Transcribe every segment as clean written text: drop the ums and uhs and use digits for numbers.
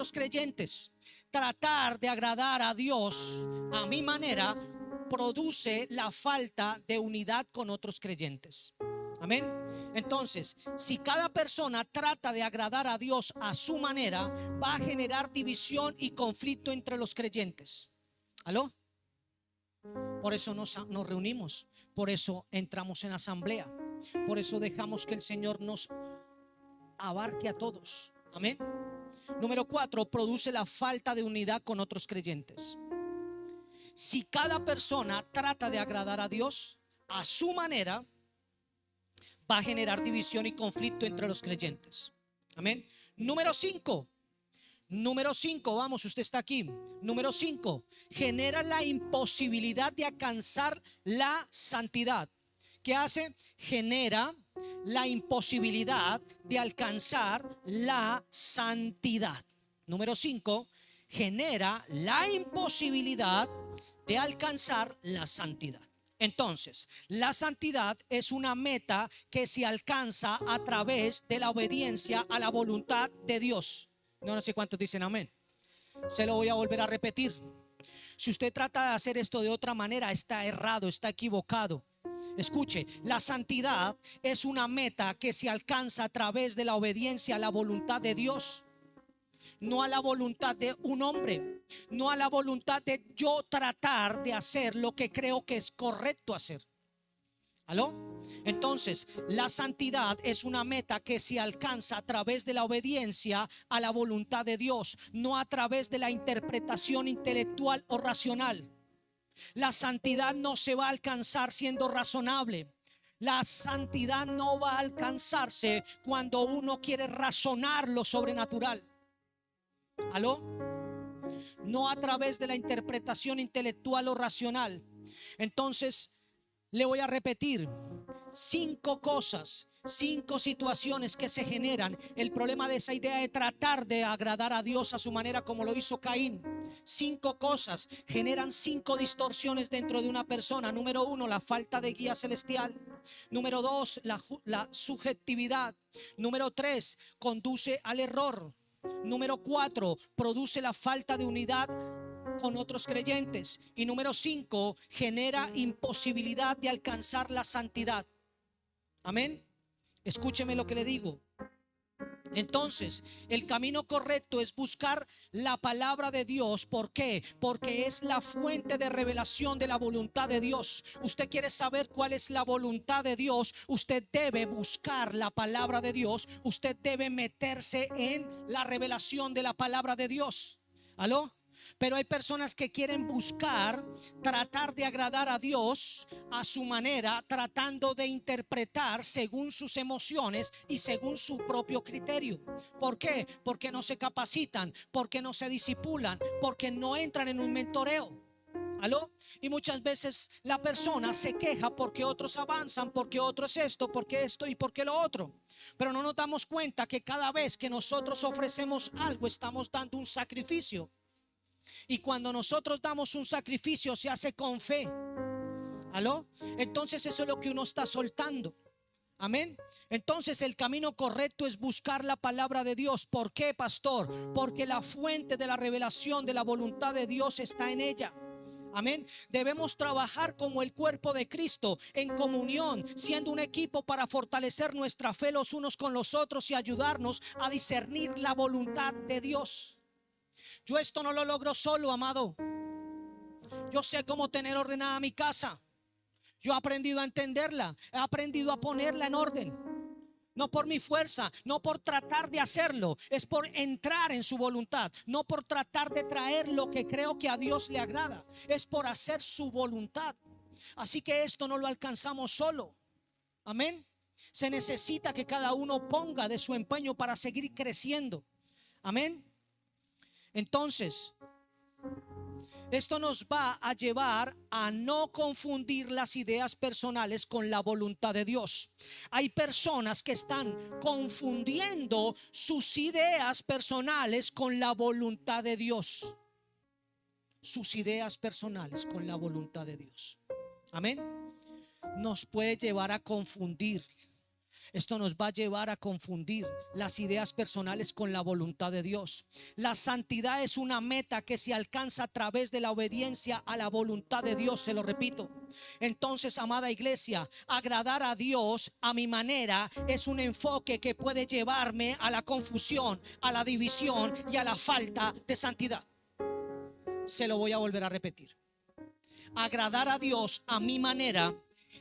los creyentes. Tratar de agradar a Dios a mi manera produce la falta de unidad con otros creyentes. Amén. Entonces, si cada persona trata de agradar a Dios a su manera, va a generar división y conflicto entre los creyentes. ¿Aló? Por eso nos reunimos, por eso entramos en asamblea, por eso dejamos que el Señor nos abarque a todos. Amén. Número 4, produce la falta de unidad con otros creyentes. Si cada persona trata de agradar a Dios a su manera, va a generar división y conflicto entre los creyentes. Amén. Número 5. Número 5, vamos, usted está aquí. Número 5, genera la imposibilidad de alcanzar la santidad. ¿Qué hace? Genera la imposibilidad de alcanzar la santidad. Número 5, genera la imposibilidad de alcanzar la santidad. Entonces, la santidad es una meta que se alcanza a través de la obediencia a la voluntad de Dios. No sé cuántos dicen amén. Se lo voy a volver a repetir. Si usted trata de hacer esto de otra manera, está errado, está equivocado. Escuche, la santidad es una meta que se alcanza a través de la obediencia a la voluntad de Dios. No a la voluntad de un hombre, no a la voluntad de yo tratar de hacer lo que creo que es correcto hacer. ¿Aló? Entonces, la santidad es una meta que se alcanza a través de la obediencia a la voluntad de Dios, no a través de la interpretación intelectual o racional. La santidad no se va a alcanzar siendo razonable. La santidad no va a alcanzarse cuando uno quiere razonar lo sobrenatural. ¿Aló? No a través de la interpretación intelectual o racional. Entonces, le voy a repetir 5 cosas, 5 situaciones que se generan. El problema de esa idea de tratar de agradar a Dios a su manera como lo hizo Caín. 5 cosas generan 5 distorsiones dentro de una persona. Número 1, la falta de guía celestial. Número 2, la subjetividad. Número 3, conduce al error. Número 4, produce la falta de unidad con otros creyentes. Y número 5, genera imposibilidad de alcanzar la santidad. Amén. Escúcheme lo que le digo. Entonces, el camino correcto es buscar la palabra de Dios. ¿Por qué? Porque es la fuente de revelación de la voluntad de Dios. Usted quiere saber cuál es la voluntad de Dios, usted debe buscar la palabra de Dios. Usted debe meterse en la revelación de la palabra de Dios. ¿Aló? Pero hay personas que quieren buscar, tratar de agradar a Dios a su manera, tratando de interpretar según sus emociones y según su propio criterio. ¿Por qué? Porque no se capacitan, porque no se disipulan, porque no entran en un mentoreo. ¿Aló? Y muchas veces la persona se queja porque otros avanzan, porque otro es esto, porque esto y porque lo otro. Pero no nos damos cuenta que cada vez que nosotros ofrecemos algo, estamos dando un sacrificio. Y cuando nosotros damos un sacrificio, se hace con fe. ¿Aló? Entonces eso es lo que uno está soltando. Amén. Entonces el camino correcto es buscar la palabra de Dios. ¿Por qué, pastor? Porque la fuente de la revelación de la voluntad de Dios está en ella. Amén. Debemos trabajar como el cuerpo de Cristo, en comunión, siendo un equipo para fortalecer nuestra fe los unos con los otros y ayudarnos a discernir la voluntad de Dios. Yo esto no lo logro solo, amado. Yo sé cómo tener ordenada mi casa. Yo he aprendido a entenderla, he aprendido a ponerla en orden. No por mi fuerza, no por tratar de hacerlo, es por entrar en su voluntad. No por tratar de traer lo que creo que a Dios le agrada, es por hacer su voluntad. Así que esto no lo alcanzamos solo. Amén. Se necesita que cada uno ponga de su empeño para seguir creciendo. Amén. Entonces, esto nos va a llevar a no confundir las ideas personales con la voluntad de Dios. Hay personas que están confundiendo sus ideas personales con la voluntad de Dios. Sus ideas personales con la voluntad de Dios. Amén. Nos puede llevar a confundir. Esto nos va a llevar a confundir las ideas personales con la voluntad de Dios. La santidad es una meta que se alcanza a través de la obediencia a la voluntad de Dios, se lo repito. Entonces, amada iglesia, agradar a Dios a mi manera es un enfoque que puede llevarme a la confusión, a la división y a la falta de santidad. Se lo voy a volver a repetir. Agradar a Dios a mi manera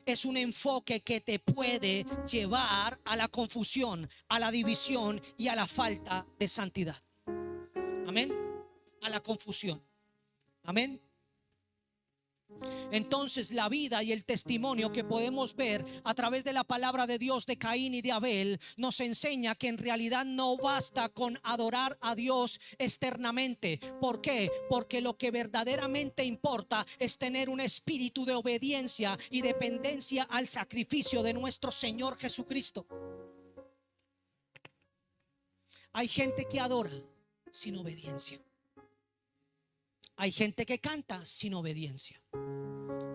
es un enfoque que te puede llevar a la confusión, a la división y a la falta de santidad. Amén. A la confusión. Amén. Entonces la vida y el testimonio que podemos ver a través de la palabra de Dios de Caín y de Abel nos enseña que en realidad no basta con adorar a Dios externamente. ¿Por qué? Porque lo que verdaderamente importa es tener un espíritu de obediencia y dependencia al sacrificio de nuestro Señor Jesucristo. Hay gente que adora sin obediencia. Hay gente que canta sin obediencia.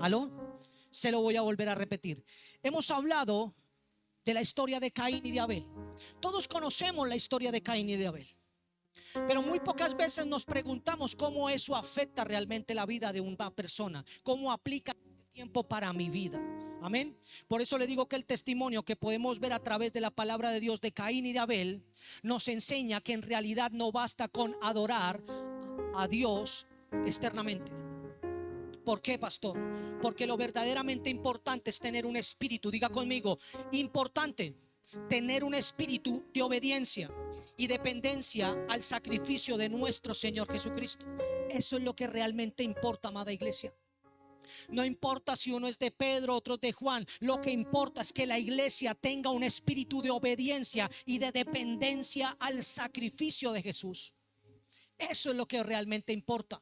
¿Aló? Se lo voy a volver a repetir. Hemos hablado de la historia de Caín y de Abel. Todos conocemos la historia de Caín y de Abel, pero muy pocas veces nos preguntamos cómo eso afecta realmente la vida de una persona, cómo aplica este tiempo para mi vida. Amén. Por eso le digo que el testimonio que podemos ver a través de la palabra de Dios de Caín y de Abel nos enseña que en realidad no basta con adorar a Dios externamente. ¿Por qué, pastor? Porque lo verdaderamente importante es tener un espíritu, diga conmigo, importante, tener un espíritu de obediencia y dependencia al sacrificio de nuestro Señor Jesucristo. Eso es lo que realmente importa, amada iglesia. No importa si uno es de Pedro, otro de Juan. Lo que importa es que la iglesia tenga un espíritu de obediencia y de dependencia al sacrificio de Jesús. Eso es lo que realmente importa.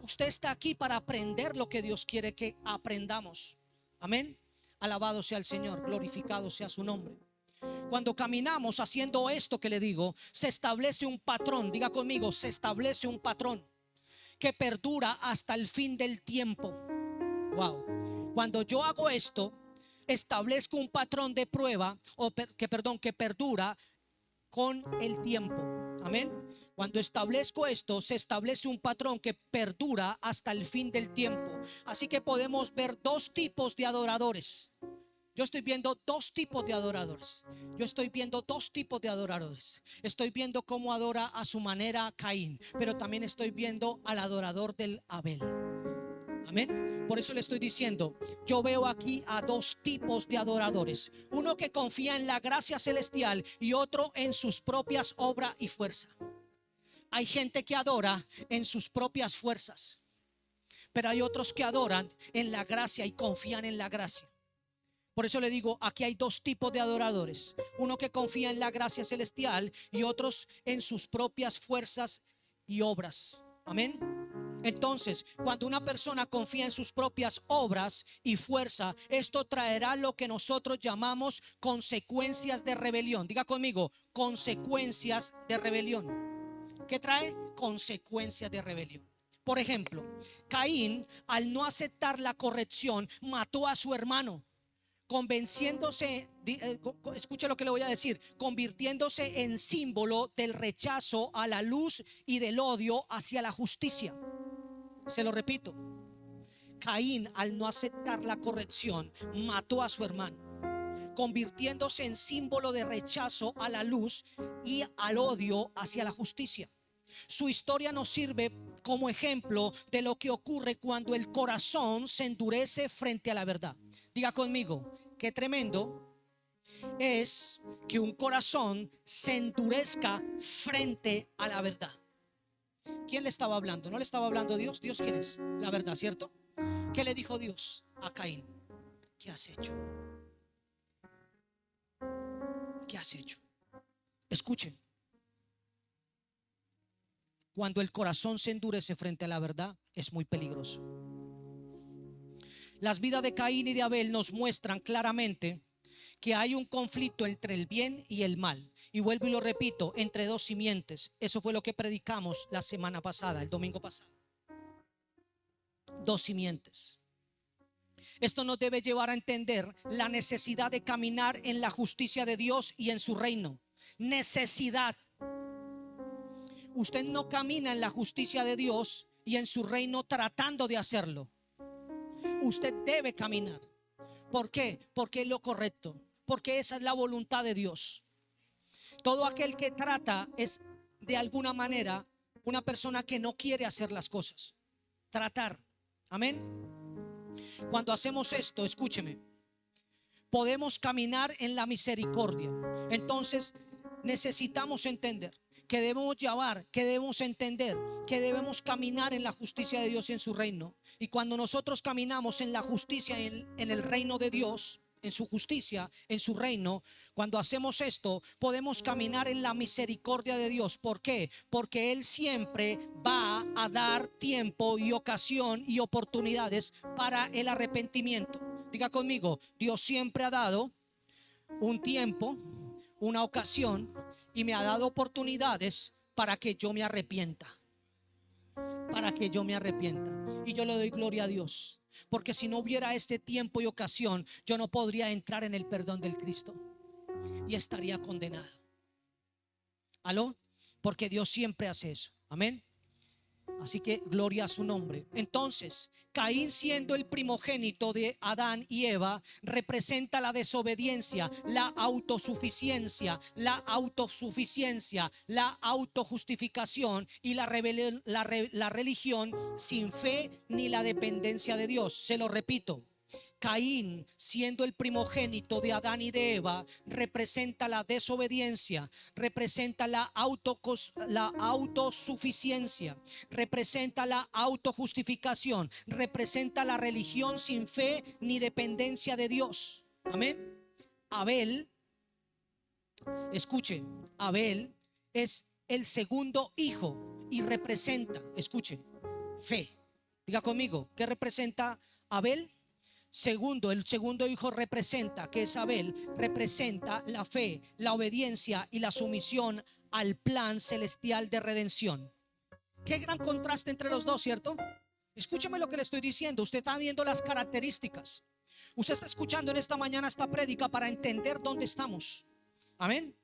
Usted está aquí para aprender lo que Dios quiere que aprendamos. Amén. Alabado sea el Señor, glorificado sea su nombre. Cuando caminamos haciendo esto que le digo, se establece un patrón. Diga conmigo, se establece un patrón que perdura hasta el fin del tiempo. Wow. Cuando yo hago esto, establezco un patrón de prueba que perdura con el tiempo. Amén. Cuando establezco esto, se establece un patrón que perdura hasta el fin del tiempo. Así que podemos ver dos tipos de adoradores. Yo estoy viendo dos tipos de adoradores. Estoy viendo cómo adora a su manera Caín, pero también estoy viendo al adorador del Abel. Amén. Por eso le estoy diciendo, yo veo aquí a dos tipos de adoradores. Uno que confía en la gracia celestial y otro en sus propias obras y fuerza. Hay gente que adora en sus propias fuerzas, pero hay otros que adoran en la gracia y confían en la gracia. Por eso le digo, aquí hay dos tipos de adoradores. Uno que confía en la gracia celestial y otros en sus propias fuerzas y obras. Amén. Entonces, cuando una persona confía en sus propias obras y fuerza, esto traerá lo que nosotros llamamos consecuencias de rebelión. Diga conmigo, consecuencias de rebelión. ¿Qué trae? Consecuencias de rebelión. Por ejemplo, Caín, al no aceptar la corrección, mató a su hermano, convenciéndose, escuche lo que le voy a decir, convirtiéndose en símbolo del rechazo a la luz y del odio hacia la justicia. Se lo repito, Caín, al no aceptar la corrección, mató a su hermano, convirtiéndose en símbolo de rechazo a la luz y al odio hacia la justicia. Su historia nos sirve como ejemplo de lo que ocurre cuando el corazón se endurece frente a la verdad. Diga conmigo, qué tremendo es que un corazón se endurezca frente a la verdad. ¿Quién le estaba hablando? ¿No le estaba hablando Dios? ¿Dios quién es? La verdad, ¿cierto? ¿Qué le dijo Dios a Caín? ¿Qué has hecho? ¿Qué has hecho? Escuchen. Cuando el corazón se endurece frente a la verdad, es muy peligroso. Las vidas de Caín y de Abel nos muestran claramente que hay un conflicto entre el bien y el mal. Y vuelvo y lo repito, entre dos simientes. Eso fue lo que predicamos la semana pasada, el domingo pasado. Dos simientes. Esto nos debe llevar a entender la necesidad de caminar en la justicia de Dios y en su reino. Necesidad. Usted no camina en la justicia de Dios y en su reino tratando de hacerlo. Usted debe caminar. ¿Por qué? Porque es lo correcto. Porque esa es la voluntad de Dios. Todo aquel que trata es de alguna manera una persona que no quiere hacer las cosas. Tratar. Amén. Cuando hacemos esto, escúcheme, podemos caminar en la misericordia. Entonces necesitamos entender que debemos llevar, que debemos entender, que debemos caminar en la justicia de Dios y en su reino. Y cuando nosotros caminamos en la justicia, en el reino de Dios, en su justicia, en su reino, cuando hacemos esto, podemos caminar en la misericordia de Dios. ¿Por qué? Porque Él siempre va a dar tiempo y ocasión y oportunidades para el arrepentimiento. Diga conmigo, Dios siempre ha dado un tiempo, una ocasión, y me ha dado oportunidades para que yo me arrepienta. Para que yo me arrepienta. Y yo le doy gloria a Dios, porque si no hubiera este tiempo y ocasión, yo no podría entrar en el perdón del Cristo y estaría condenado. ¿Aló? Porque Dios siempre hace eso. Amén. Así que gloria a su nombre. Entonces, Caín, siendo el primogénito de Adán y Eva, representa la desobediencia, la autosuficiencia, la autojustificación y la religión sin fe ni la dependencia de Dios. Se lo repito. Caín, siendo el primogénito de Adán y de Eva, representa la desobediencia, representa la autosuficiencia, representa la autojustificación, representa la religión sin fe ni dependencia de Dios. Amén. Abel, escuche, Abel es el segundo hijo y representa, escuche, fe. Diga conmigo, ¿qué representa Abel? El segundo hijo representa, que es Abel, representa la fe, la obediencia y la sumisión al plan celestial de redención. Qué gran contraste entre los dos, ¿cierto? Escúcheme lo que le estoy diciendo. Usted está viendo las características. Usted está escuchando en esta mañana esta prédica para entender dónde estamos. Amén.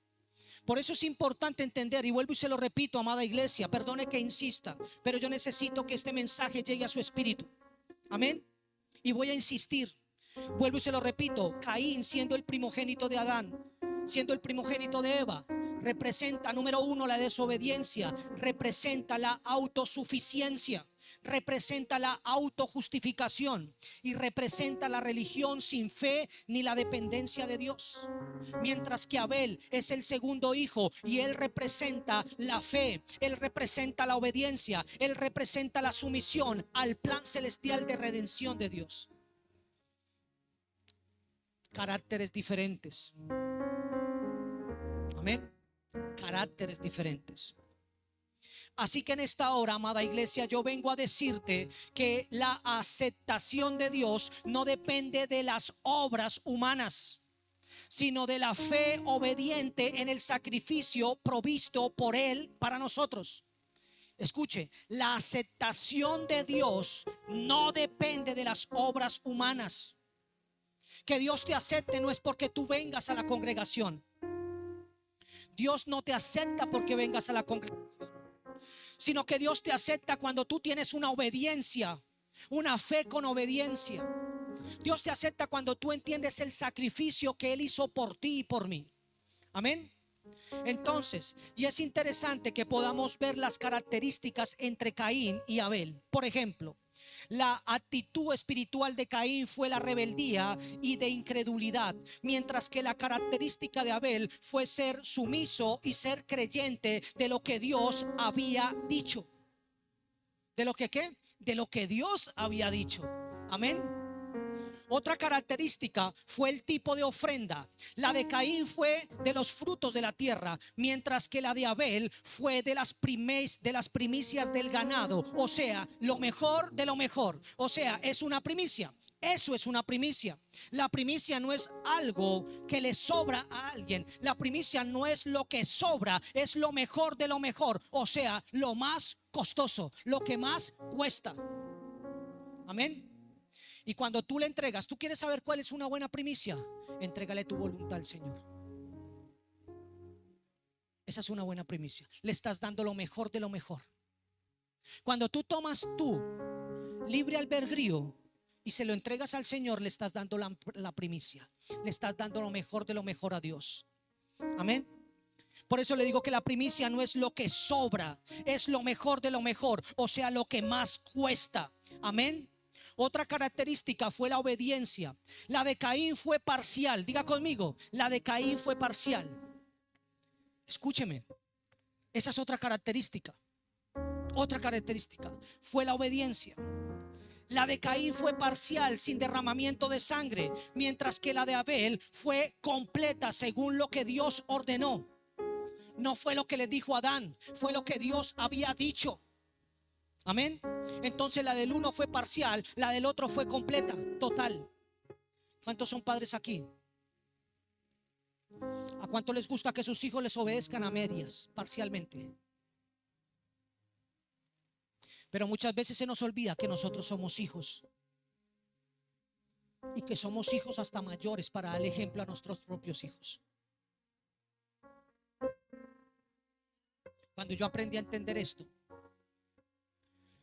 Por eso es importante entender, y vuelvo y se lo repito, amada iglesia, perdone que insista, pero yo necesito que este mensaje llegue a su espíritu. Amén. Y voy a insistir, vuelvo y se lo repito, Caín, siendo el primogénito de Adán, siendo el primogénito de Eva, representa, número uno, la desobediencia, representa la autosuficiencia, representa la autojustificación y representa la religión sin fe ni la dependencia de Dios. Mientras que Abel es el segundo hijo y él representa la fe, él representa la obediencia, él representa la sumisión al plan celestial de redención de Dios. Caracteres diferentes. Amén. Caracteres diferentes. Así que en esta hora, amada iglesia, yo vengo a decirte que la aceptación de Dios no depende de las obras humanas, sino de la fe obediente en el sacrificio provisto por Él para nosotros. Escuche, la aceptación de Dios no depende de las obras humanas. Que Dios te acepte no es porque tú vengas a la congregación. Dios no te acepta porque vengas a la congregación, sino que Dios te acepta cuando tú tienes una obediencia, una fe con obediencia. Dios te acepta cuando tú entiendes el sacrificio que Él hizo por ti y por mí. Amén. Entonces, y es interesante que podamos ver las características entre Caín y Abel. Por ejemplo, la actitud espiritual de Caín fue la rebeldía y de incredulidad, mientras que la característica de Abel fue ser sumiso y ser creyente de lo que Dios había dicho. ¿De lo que qué? De lo que Dios había dicho. Amén. Otra característica fue el tipo de ofrenda. La de Caín fue de los frutos de la tierra, mientras que la de Abel fue de las primicias del ganado. O sea, lo mejor de lo mejor. O sea, es una primicia. Eso es una primicia. La primicia no es algo que le sobra a alguien. La primicia no es lo que sobra, es lo mejor de lo mejor. O sea, lo más costoso, lo que más cuesta. Amén. Y cuando tú le entregas, ¿tú quieres saber cuál es una buena primicia? Entrégale tu voluntad al Señor. Esa es una buena primicia. Le estás dando lo mejor de lo mejor. Cuando tú tomas tu libre albedrío y se lo entregas al Señor, le estás dando la primicia. Le estás dando lo mejor de lo mejor a Dios. Amén. Por eso le digo que la primicia no es lo que sobra, es lo mejor de lo mejor, o sea, lo que más cuesta. Amén. Otra característica fue la obediencia. La de Caín fue parcial. Diga conmigo, la de Caín fue parcial. Escúcheme, esa es otra característica. Otra característica fue la obediencia. La de Caín fue parcial, sin derramamiento de sangre, mientras que la de Abel fue completa según lo que Dios ordenó. No fue lo que le dijo Adán, fue lo que Dios había dicho. Amén. Entonces la del uno fue parcial, la del otro fue completa, total. ¿Cuántos son padres aquí? ¿A cuánto les gusta que sus hijos les obedezcan a medias, parcialmente? Pero muchas veces se nos olvida que nosotros somos hijos y que somos hijos hasta mayores para dar ejemplo a nuestros propios hijos. Cuando yo aprendí a entender esto,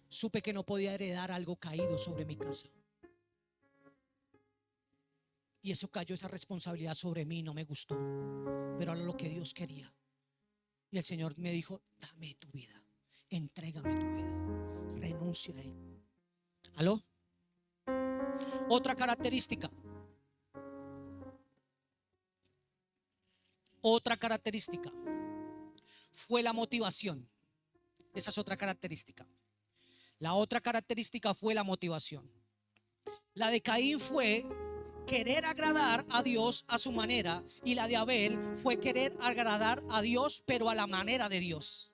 supe que no podía heredar algo caído sobre mi casa. Y eso cayó, esa responsabilidad sobre mí, no me gustó. Pero era lo que Dios quería. Y el Señor me dijo: dame tu vida, entrégame tu vida, renuncia a él. ¿Aló? Otra característica. Otra característica fue la motivación. Esa es otra característica. La otra característica fue la motivación. La de Caín fue querer agradar a Dios a su manera, y la de Abel fue querer agradar a Dios pero a la manera de Dios.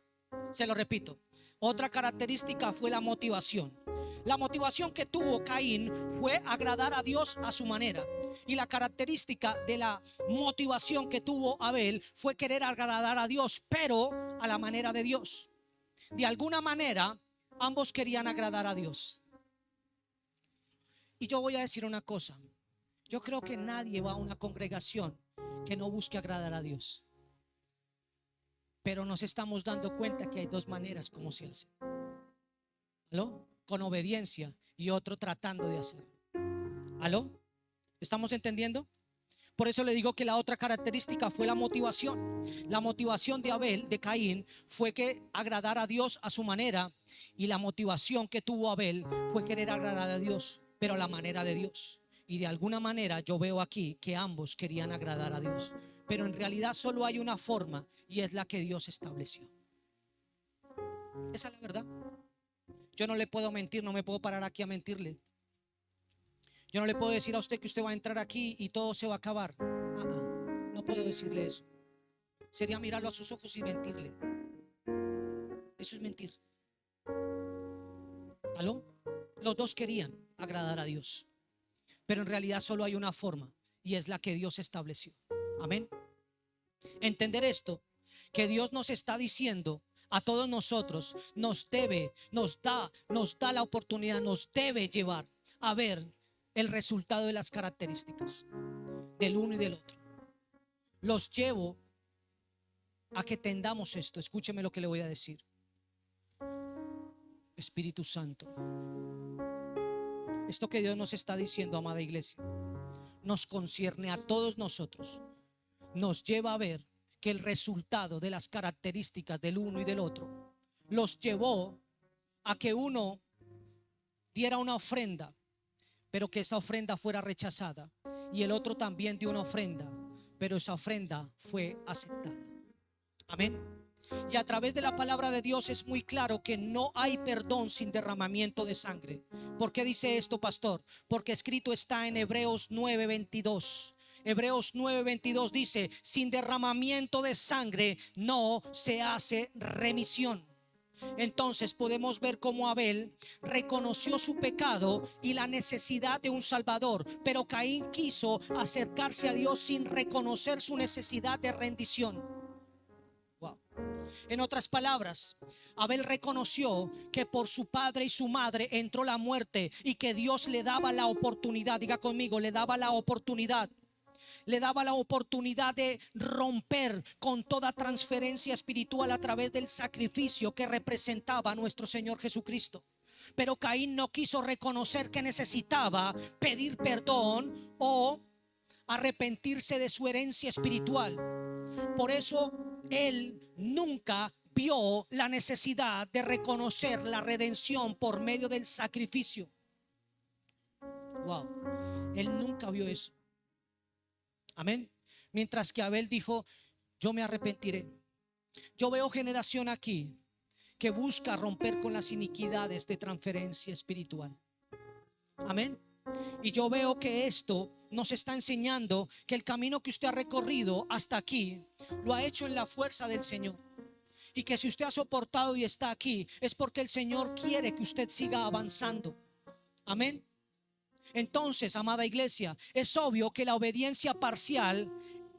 Se lo repito. Otra característica fue la motivación. La motivación que tuvo Caín fue agradar a Dios a su manera, y la característica de la motivación que tuvo Abel fue querer agradar a Dios pero a la manera de Dios. De alguna manera ambos querían agradar a Dios. Y yo voy a decir una cosa: yo creo que nadie va a una congregación que no busque agradar a Dios. Pero nos estamos dando cuenta que hay dos maneras como se hace. ¿Aló? Con obediencia y otro tratando de hacer. ¿Aló? ¿Estamos entendiendo? Por eso le digo que la otra característica fue la motivación. La motivación de Abel, de Caín, fue que agradar a Dios a su manera, y la motivación que tuvo Abel fue querer agradar a Dios, pero a la manera de Dios. Y de alguna manera yo veo aquí que ambos querían agradar a Dios, pero en realidad solo hay una forma, y es la que Dios estableció. Esa es la verdad. Yo no le puedo mentir, no me puedo parar aquí a mentirle. Yo no le puedo decir a usted que usted va a entrar aquí y todo se va a acabar. No puedo decirle eso. Sería mirarlo a sus ojos y mentirle. Eso es mentir. ¿Aló? Los dos querían agradar a Dios, pero en realidad solo hay una forma, y es la que Dios estableció. Amén. Entender esto, que Dios nos está diciendo a todos nosotros, nos da la oportunidad, nos debe llevar a ver el resultado de las características del uno y del otro. Los llevo a que tendamos esto. Escúcheme lo que le voy a decir. Espíritu Santo, esto que Dios nos está diciendo, amada iglesia, nos concierne a todos nosotros. Nos lleva a ver que el resultado de las características del uno y del otro los llevó a que uno diera una ofrenda, pero que esa ofrenda fuera rechazada, y el otro también dio una ofrenda, pero esa ofrenda fue aceptada. Amén. Y a través de la palabra de Dios es muy claro que no hay perdón sin derramamiento de sangre. ¿Por qué dice esto, pastor? Porque escrito está en Hebreos 9:22. Hebreos 9:22 dice: sin derramamiento de sangre no se hace remisión. Entonces podemos ver cómo Abel reconoció su pecado y la necesidad de un Salvador, pero Caín quiso acercarse a Dios sin reconocer su necesidad de rendición. Wow. En otras palabras, Abel reconoció que por su padre y su madre entró la muerte y que Dios le daba la oportunidad, diga conmigo, le daba la oportunidad. Le daba la oportunidad de romper con toda transferencia espiritual a través del sacrificio que representaba a nuestro Señor Jesucristo. Pero Caín no quiso reconocer que necesitaba pedir perdón o arrepentirse de su herencia espiritual. Por eso él nunca vio la necesidad de reconocer la redención por medio del sacrificio. Wow, él nunca vio eso. Amén. Mientras que Abel dijo, yo me arrepentiré. Yo veo generación aquí que busca romper con las iniquidades de transferencia espiritual. Amén. Y yo veo que esto nos está enseñando que el camino que usted ha recorrido hasta aquí lo ha hecho en la fuerza del Señor. Y que si usted ha soportado y está aquí es porque el Señor quiere que usted siga avanzando. Amén. Entonces, amada iglesia, es obvio que la obediencia parcial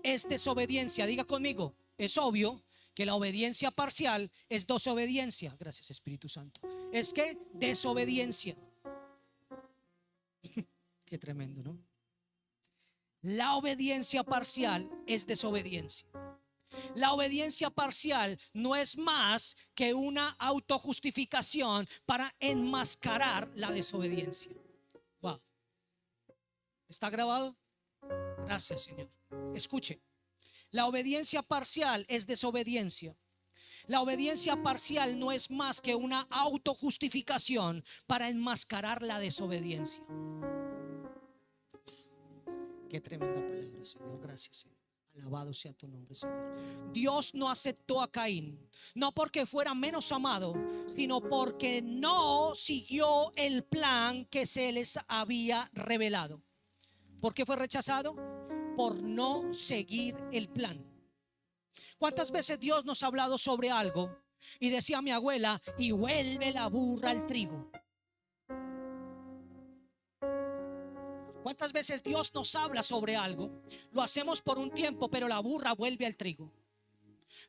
es desobediencia. Diga conmigo, es obvio que la obediencia parcial es desobediencia. Gracias, Espíritu Santo. Es que desobediencia. Qué tremendo, ¿no? La obediencia parcial es desobediencia. La obediencia parcial no es más que una autojustificación para enmascarar la desobediencia. Wow. ¿Está grabado? Gracias, Señor. Escuche. La obediencia parcial es desobediencia. La obediencia parcial no es más que una autojustificación para enmascarar la desobediencia. Qué tremenda palabra, Señor. Gracias, Señor. Alabado sea tu nombre, Señor. Dios no aceptó a Caín, no porque fuera menos amado, sino porque no siguió el plan que se les había revelado. ¿Por qué fue rechazado? Por no seguir el plan. ¿Cuántas veces Dios nos ha hablado sobre algo y decía mi abuela, y vuelve la burra al trigo? ¿Cuántas veces Dios nos habla sobre algo? Lo hacemos por un tiempo, pero la burra vuelve al trigo.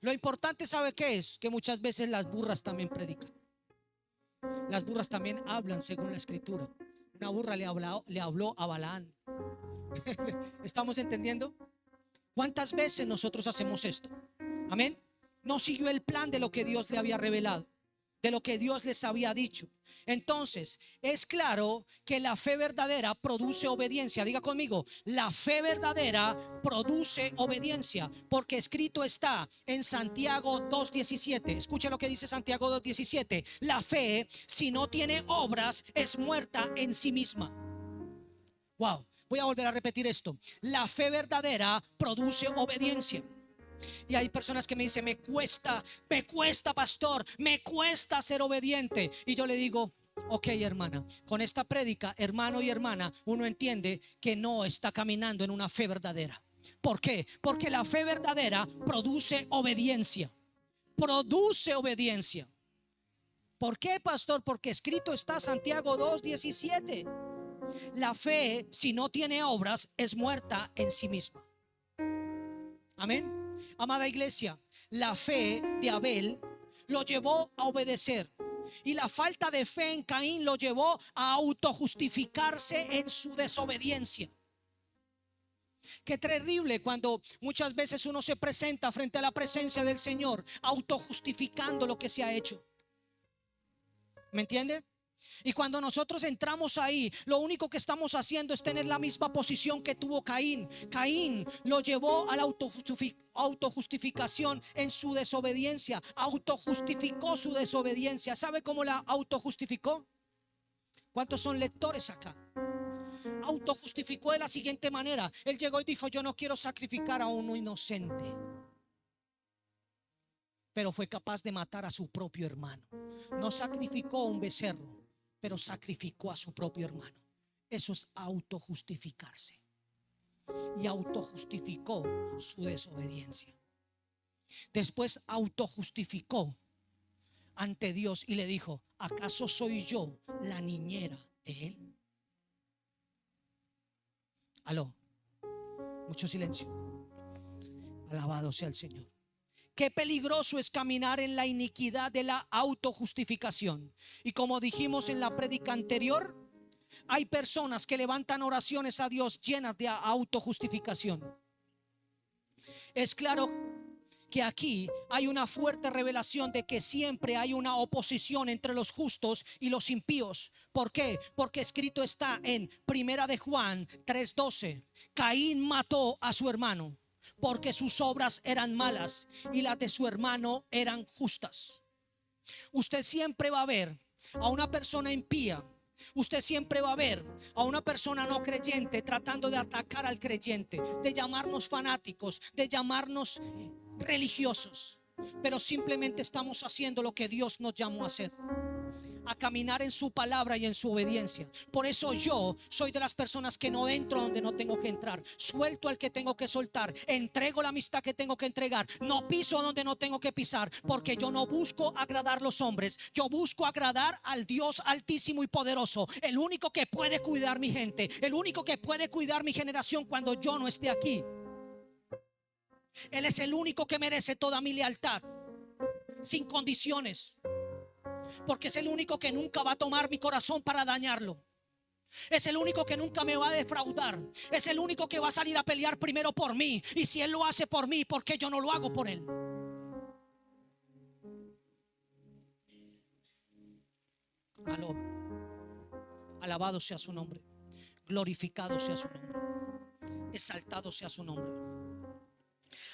Lo importante, ¿sabe qué es? Que muchas veces las burras también predican. Las burras también hablan según la escritura. Una burra le habló a Balaán. ¿Estamos entendiendo? ¿Cuántas veces nosotros hacemos esto? Amén. No siguió el plan de lo que Dios le había revelado, de lo que Dios les había dicho. Entonces, es claro que la fe verdadera produce obediencia. Diga conmigo, la fe verdadera produce obediencia, porque escrito está en Santiago 2:17. Escuche lo que dice Santiago 2:17. La fe, si no tiene obras, es muerta en sí misma. Wow, voy a volver a repetir esto. La fe verdadera produce obediencia. Y hay personas que me dicen, me cuesta, pastor, me cuesta ser obediente. Y yo le digo, ok, hermana, con esta prédica, hermano y hermana, uno entiende que no está caminando en una fe verdadera. ¿Por qué? Porque la fe verdadera produce obediencia. Produce obediencia. ¿Por qué, pastor? Porque escrito está Santiago 2:17. La fe, si no tiene obras, es muerta en sí misma. Amén. Amada iglesia, la fe de Abel lo llevó a obedecer, y la falta de fe en Caín lo llevó a autojustificarse en su desobediencia. Qué terrible cuando muchas veces uno se presenta frente a la presencia del Señor autojustificando lo que se ha hecho. ¿Me entiende? Y cuando nosotros entramos ahí, lo único que estamos haciendo es tener la misma posición que tuvo Caín. Caín lo llevó a la autojustificación en su desobediencia. Autojustificó su desobediencia. ¿Sabe cómo la autojustificó? ¿Cuántos son lectores acá? Autojustificó de la siguiente manera. Él llegó y dijo, yo no quiero sacrificar a uno inocente. Pero fue capaz de matar a su propio hermano. No sacrificó un becerro, pero sacrificó a su propio hermano. Eso es autojustificarse. Y autojustificó su desobediencia. Después autojustificó ante Dios y le dijo, ¿acaso soy yo la niñera de él? Aló, mucho silencio. Alabado sea el Señor. Qué peligroso es caminar en la iniquidad de la autojustificación. Y como dijimos en la prédica anterior, hay personas que levantan oraciones a Dios llenas de autojustificación. Es claro que aquí hay una fuerte revelación de que siempre hay una oposición entre los justos y los impíos. ¿Por qué? Porque escrito está en Primera de Juan 3:12: Caín mató a su hermano porque sus obras eran malas y las de su hermano eran justas. Usted siempre va a ver a una persona impía. Usted siempre va a ver a una persona no creyente tratando de atacar al creyente, de llamarnos fanáticos, de llamarnos religiosos. Pero simplemente estamos haciendo lo que Dios nos llamó a hacer: a caminar en su palabra y en su obediencia. Por eso yo soy de las personas que no entro donde no tengo que entrar, suelto al que tengo que soltar, entrego la amistad que tengo que entregar, no piso donde no tengo que pisar, porque yo no busco agradar a los hombres, yo busco agradar al Dios altísimo y poderoso, el único que puede cuidar mi gente, el único que puede cuidar mi generación cuando yo no esté aquí. Él es el único que merece toda mi lealtad, sin condiciones, porque es el único que nunca va a tomar mi corazón para dañarlo. Es el único que nunca me va a defraudar. Es el único que va a salir a pelear primero por mí. Y si Él lo hace por mí, ¿por qué yo no lo hago por Él? Aló. Alabado sea su nombre, glorificado sea su nombre, exaltado sea su nombre.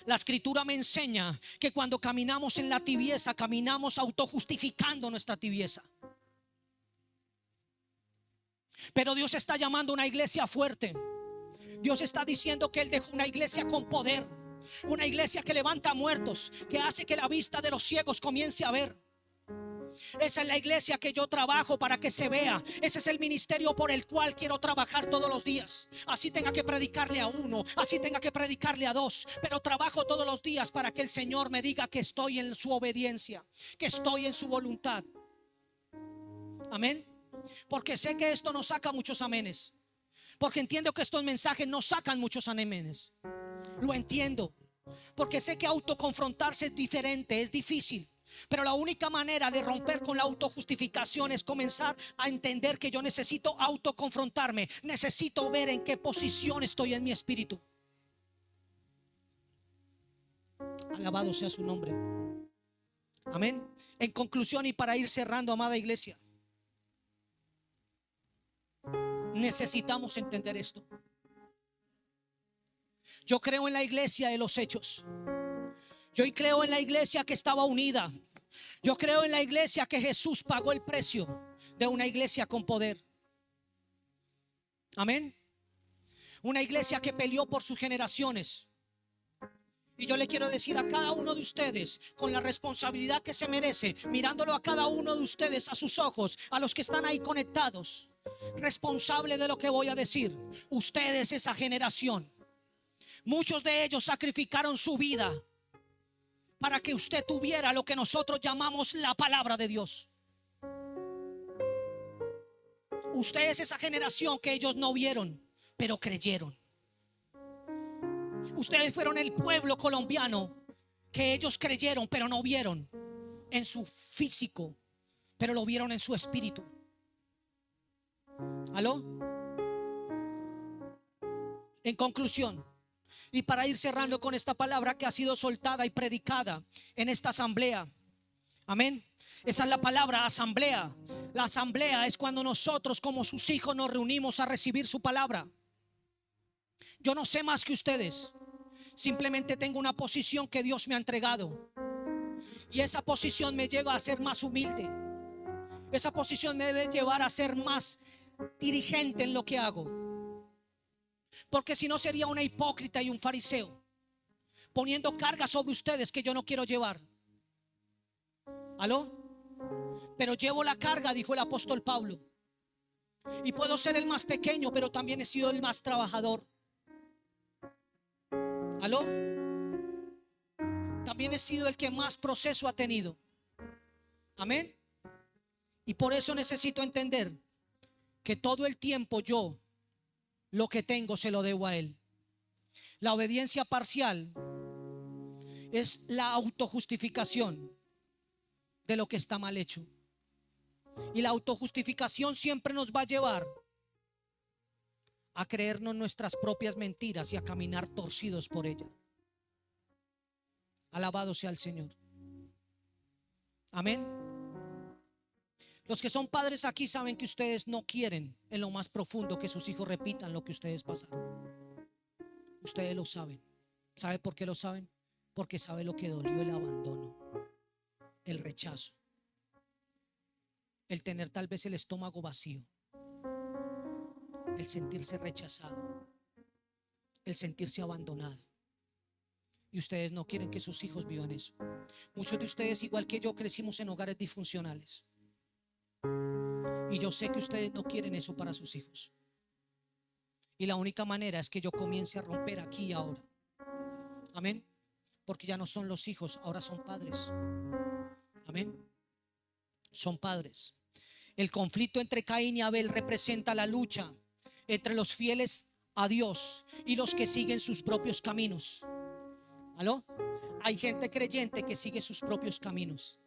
La escritura me enseña que cuando caminamos en la tibieza, caminamos autojustificando nuestra tibieza. Pero Dios está llamando a una iglesia fuerte. Dios está diciendo que Él dejó una iglesia con poder, una iglesia que levanta muertos, que hace que la vista de los ciegos comience a ver. Esa es la iglesia que yo trabajo para que se vea. Ese es el ministerio por el cual quiero trabajar todos los días. Así tenga que predicarle a uno, así tenga que predicarle a dos, pero trabajo todos los días para que el Señor me diga que estoy en su obediencia, que estoy en su voluntad. Amén. Porque sé que esto no saca muchos amenes, porque entiendo que estos mensajes no sacan muchos amenes. Lo entiendo, porque sé que autoconfrontarse es diferente, es difícil. Pero la única manera de romper con la autojustificación es comenzar a entender que yo necesito autoconfrontarme. Necesito ver en qué posición estoy en mi espíritu. Alabado sea su nombre. Amén. En conclusión y para ir cerrando, amada iglesia, necesitamos entender esto. Yo creo en la iglesia de los hechos. Yo creo en la iglesia que estaba unida. Yo creo en la iglesia que Jesús pagó el precio de una iglesia con poder. Amén. Una iglesia que peleó por sus generaciones. Y yo le quiero decir a cada uno de ustedes, con la responsabilidad que se merece, mirándolo a cada uno de ustedes a sus ojos, a los que están ahí conectados, responsable de lo que voy a decir. Ustedes, esa generación, muchos de ellos sacrificaron su vida para que usted tuviera lo que nosotros llamamos la palabra de Dios. Usted es esa generación que ellos no vieron, pero creyeron. Ustedes fueron el pueblo colombiano que ellos creyeron, pero no vieron en su físico, pero lo vieron en su espíritu. ¿Aló? En conclusión, y para ir cerrando con esta palabra que ha sido soltada y predicada en esta asamblea. Amén. Esa es la palabra, asamblea. La asamblea es cuando nosotros como sus hijos nos reunimos a recibir su palabra. Yo no sé más que ustedes. Simplemente tengo una posición que Dios me ha entregado. Y esa posición me lleva a ser más humilde. Esa posición me debe llevar a ser más dirigente en lo que hago. Porque si no sería una hipócrita y un fariseo, poniendo carga sobre ustedes que yo no quiero llevar. ¿Aló? Pero llevo la carga, dijo el apóstol Pablo. Y puedo ser el más pequeño, pero también he sido el más trabajador. ¿Aló? También he sido el que más proceso ha tenido. Amén. Y por eso necesito entender que todo el tiempo yo lo que tengo se lo debo a Él. La obediencia parcial es la autojustificación de lo que está mal hecho. Y la autojustificación siempre nos va a llevar a creernos nuestras propias mentiras y a caminar torcidos por ella. Alabado sea el Señor. Amén. Los que son padres aquí saben que ustedes no quieren en lo más profundo que sus hijos repitan lo que ustedes pasaron. Ustedes lo saben. ¿Sabe por qué lo saben? Porque sabe lo que dolió el abandono, el rechazo, el tener tal vez el estómago vacío, el sentirse rechazado, el sentirse abandonado. Y ustedes no quieren que sus hijos vivan eso. Muchos de ustedes, igual que yo, crecimos en hogares disfuncionales. Y yo sé que ustedes no quieren eso para sus hijos. Y la única manera es que yo comience a romper aquí y ahora. Amén. Porque ya no son los hijos, ahora son padres. Amén. Son padres. El conflicto entre Caín y Abel representa la lucha entre los fieles a Dios y los que siguen sus propios caminos. ¿Aló? Hay gente creyente que sigue sus propios caminos.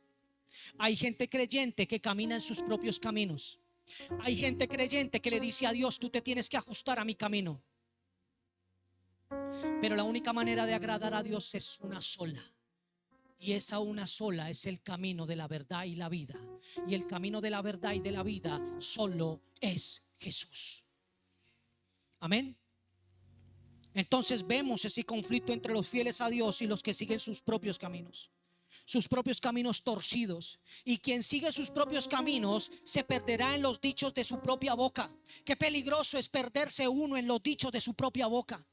Hay gente creyente que camina en sus propios caminos. Hay gente creyente que le dice a Dios: tú te tienes que ajustar a mi camino. Pero la única manera de agradar a Dios es una sola. Y esa una sola es el camino de la verdad y la vida. Y el camino de la verdad y de la vida solo es Jesús. Amén. Entonces vemos ese conflicto entre los fieles a Dios y los que siguen sus propios caminos. Sus propios caminos torcidos. Y quien sigue sus propios caminos se perderá en los dichos de su propia boca. Qué peligroso es perderse uno en los dichos de su propia boca.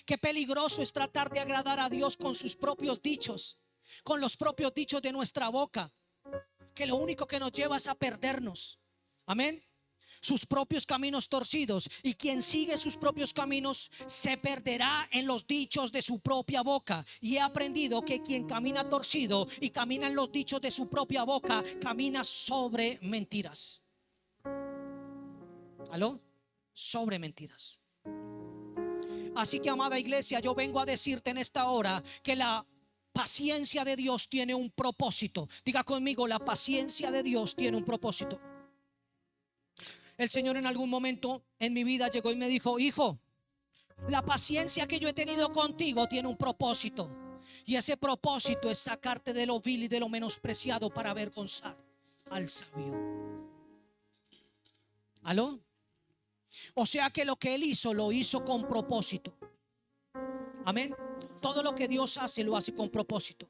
Qué peligroso es tratar de agradar a Dios con sus propios dichos, con los propios dichos de nuestra boca, que lo único que nos lleva es a perdernos. Amén. Sus propios caminos torcidos. Y quien sigue sus propios caminos se perderá en los dichos de su propia boca. Y he aprendido que quien camina torcido y camina en los dichos de su propia boca, camina sobre mentiras. ¿Aló? Sobre mentiras. Así que, amada iglesia, yo vengo a decirte en esta hora que la paciencia de Dios tiene un propósito. Diga conmigo: la paciencia de Dios tiene un propósito. El Señor en algún momento en mi vida llegó y me dijo: hijo, la paciencia que yo he tenido contigo tiene un propósito. Y ese propósito es sacarte de lo vil y de lo menospreciado para avergonzar al sabio. ¿Aló? O sea que lo que Él hizo, lo hizo con propósito. Amén. Todo lo que Dios hace, lo hace con propósito.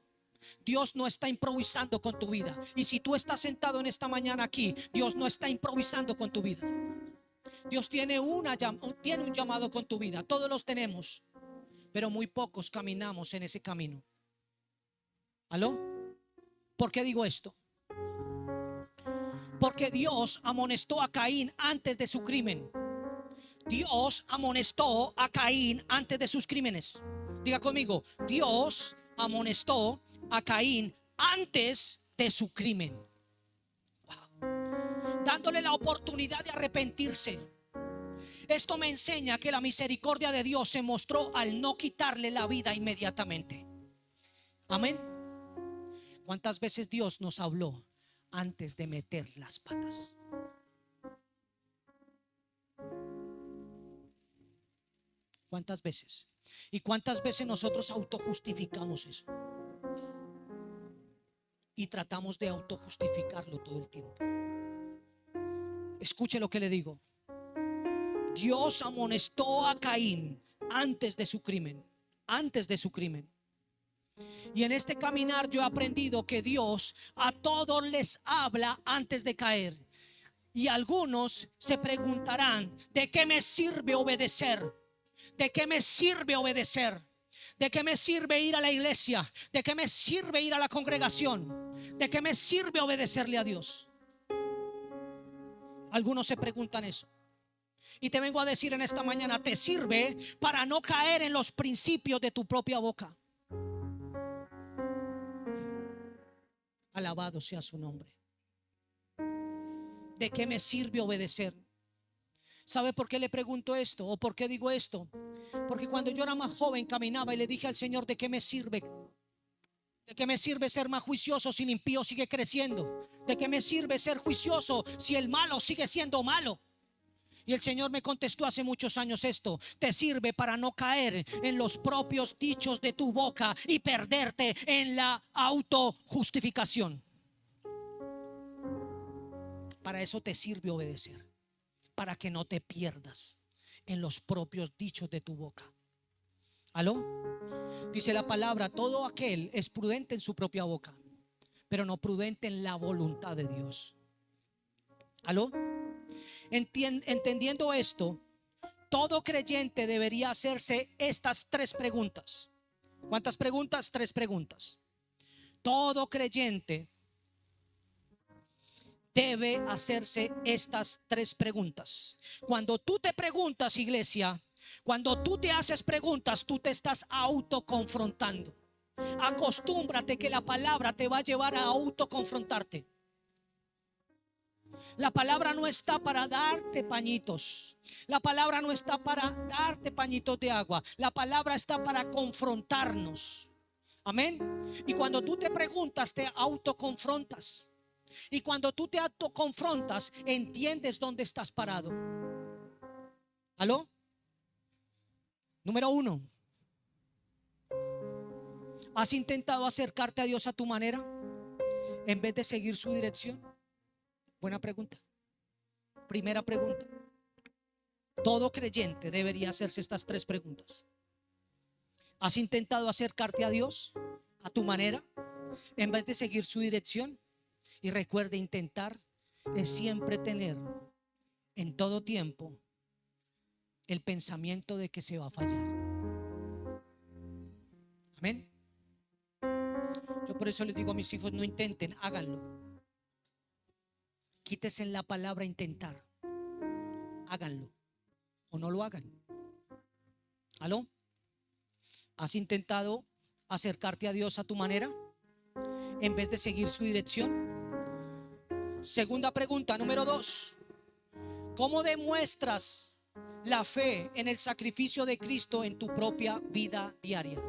Dios no está improvisando con tu vida. Y si tú estás sentado en esta mañana aquí, Dios no está improvisando con tu vida. Dios tiene un llamado con tu vida. Todos los tenemos, pero muy pocos caminamos en ese camino. ¿Aló? ¿Por qué digo esto? Porque Dios amonestó a Caín antes de su crimen. Dios amonestó a Caín antes de sus crímenes. Diga conmigo: Dios amonestó a Caín antes de su crimen. Wow. Dándole la oportunidad de arrepentirse. Esto me enseña que la misericordia de Dios se mostró al no quitarle la vida inmediatamente. Amén. ¿Cuántas veces Dios nos habló antes de meter las patas? ¿Cuántas veces? ¿Y cuántas veces nosotros autojustificamos eso? Y tratamos de autojustificarlo todo el tiempo. Escuche lo que le digo. Dios amonestó a Caín antes de su crimen. Antes de su crimen. Y en este caminar yo he aprendido que Dios a todos les habla antes de caer. Y algunos se preguntarán: ¿de qué me sirve obedecer? ¿De qué me sirve obedecer? ¿De qué me sirve ir a la iglesia? ¿De qué me sirve ir a la congregación? ¿De qué me sirve obedecerle a Dios? Algunos se preguntan eso. Y te vengo a decir en esta mañana: te sirve para no caer en los principios de tu propia boca. Alabado sea su nombre. ¿De qué me sirve obedecer? ¿Sabe por qué le pregunto esto? ¿O por qué digo esto? Porque cuando yo era más joven caminaba y le dije al Señor: ¿de qué me sirve ¿De qué me sirve ser más juicioso si el impío sigue creciendo? ¿De qué me sirve ser juicioso si el malo sigue siendo malo? Y el Señor me contestó hace muchos años esto: te sirve para no caer en los propios dichos de tu boca y perderte en la autojustificación. Para eso te sirve obedecer, para que no te pierdas en los propios dichos de tu boca. ¿Aló? Dice la palabra: todo aquel es prudente en su propia boca, pero no prudente en la voluntad de Dios. ¿Aló? Entendiendo esto, todo creyente debería hacerse estas tres preguntas. ¿Cuántas preguntas? Tres preguntas. Todo creyente debe hacerse estas tres preguntas. Cuando tú te preguntas, iglesia, cuando tú te haces preguntas, tú te estás autoconfrontando. Acostúmbrate que la palabra te va a llevar a autoconfrontarte. La palabra no está para darte pañitos. La palabra no está para darte pañitos de agua. La palabra está para confrontarnos. Amén. Y cuando tú te preguntas, te autoconfrontas. Y cuando tú te autoconfrontas, entiendes dónde estás parado. ¿Aló? Número 1. ¿Has intentado acercarte a Dios a tu manera en vez de seguir su dirección? Buena pregunta. Primera pregunta. Todo creyente debería hacerse estas tres preguntas. ¿Has intentado acercarte a Dios a tu manera en vez de seguir su dirección? Y recuerde, intentar es siempre tener en todo tiempo el pensamiento de que se va a fallar. Amén. Yo por eso les digo a mis hijos: no intenten, háganlo. Quítese en la palabra intentar. Háganlo o no lo hagan. ¿Aló? ¿Has intentado acercarte a Dios a tu manera en vez de seguir su dirección? Segunda pregunta, número 2. ¿Cómo demuestras la fe en el sacrificio de Cristo en tu propia vida diaria?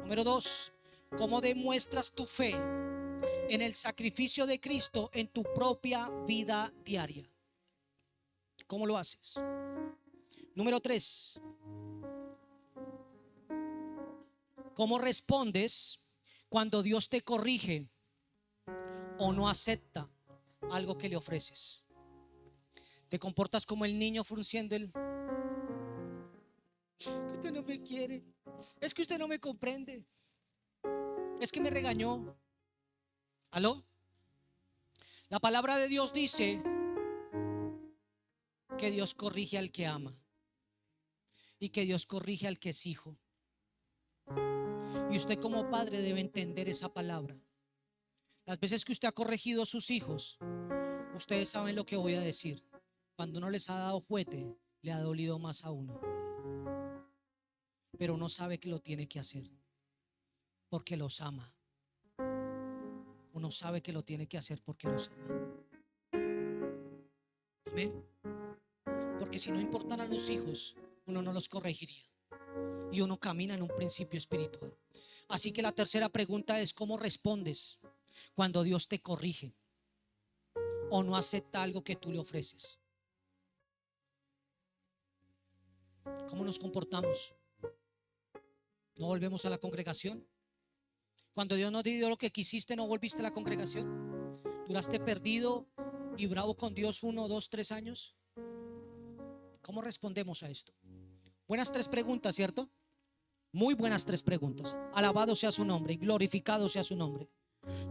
Número 2. ¿Cómo demuestras tu fe en el sacrificio de Cristo en tu propia vida diaria? ¿Cómo lo haces? Número 3. ¿Cómo respondes cuando Dios te corrige o no acepta algo que le ofreces? ¿Te comportas como el niño frunciendo el... Usted no me quiere, es que usted no me comprende, es que me regañó? ¿Aló? La palabra de Dios dice que Dios corrige al que ama y que Dios corrige al que es hijo. Y usted como padre debe entender esa palabra. Las veces que usted ha corregido a sus hijos, ustedes saben lo que voy a decir: cuando uno les ha dado fuete, le ha dolido más a uno. Pero uno sabe que lo tiene que hacer porque los ama. Uno sabe que lo tiene que hacer porque los ama. Amén. Porque si no importaran los hijos, uno no los corregiría. Y uno camina en un principio espiritual. Así que la tercera pregunta es: ¿cómo respondes cuando Dios te corrige o no acepta algo que tú le ofreces? ¿Cómo nos comportamos? ¿No volvemos a la congregación? Cuando Dios nos dio lo que quisiste, ¿no volviste a la congregación? ¿Duraste perdido y bravo con Dios 1, 2, 3 años? ¿Cómo respondemos a esto? Buenas tres preguntas, ¿cierto? Muy buenas tres preguntas. Alabado sea su nombre y glorificado sea su nombre.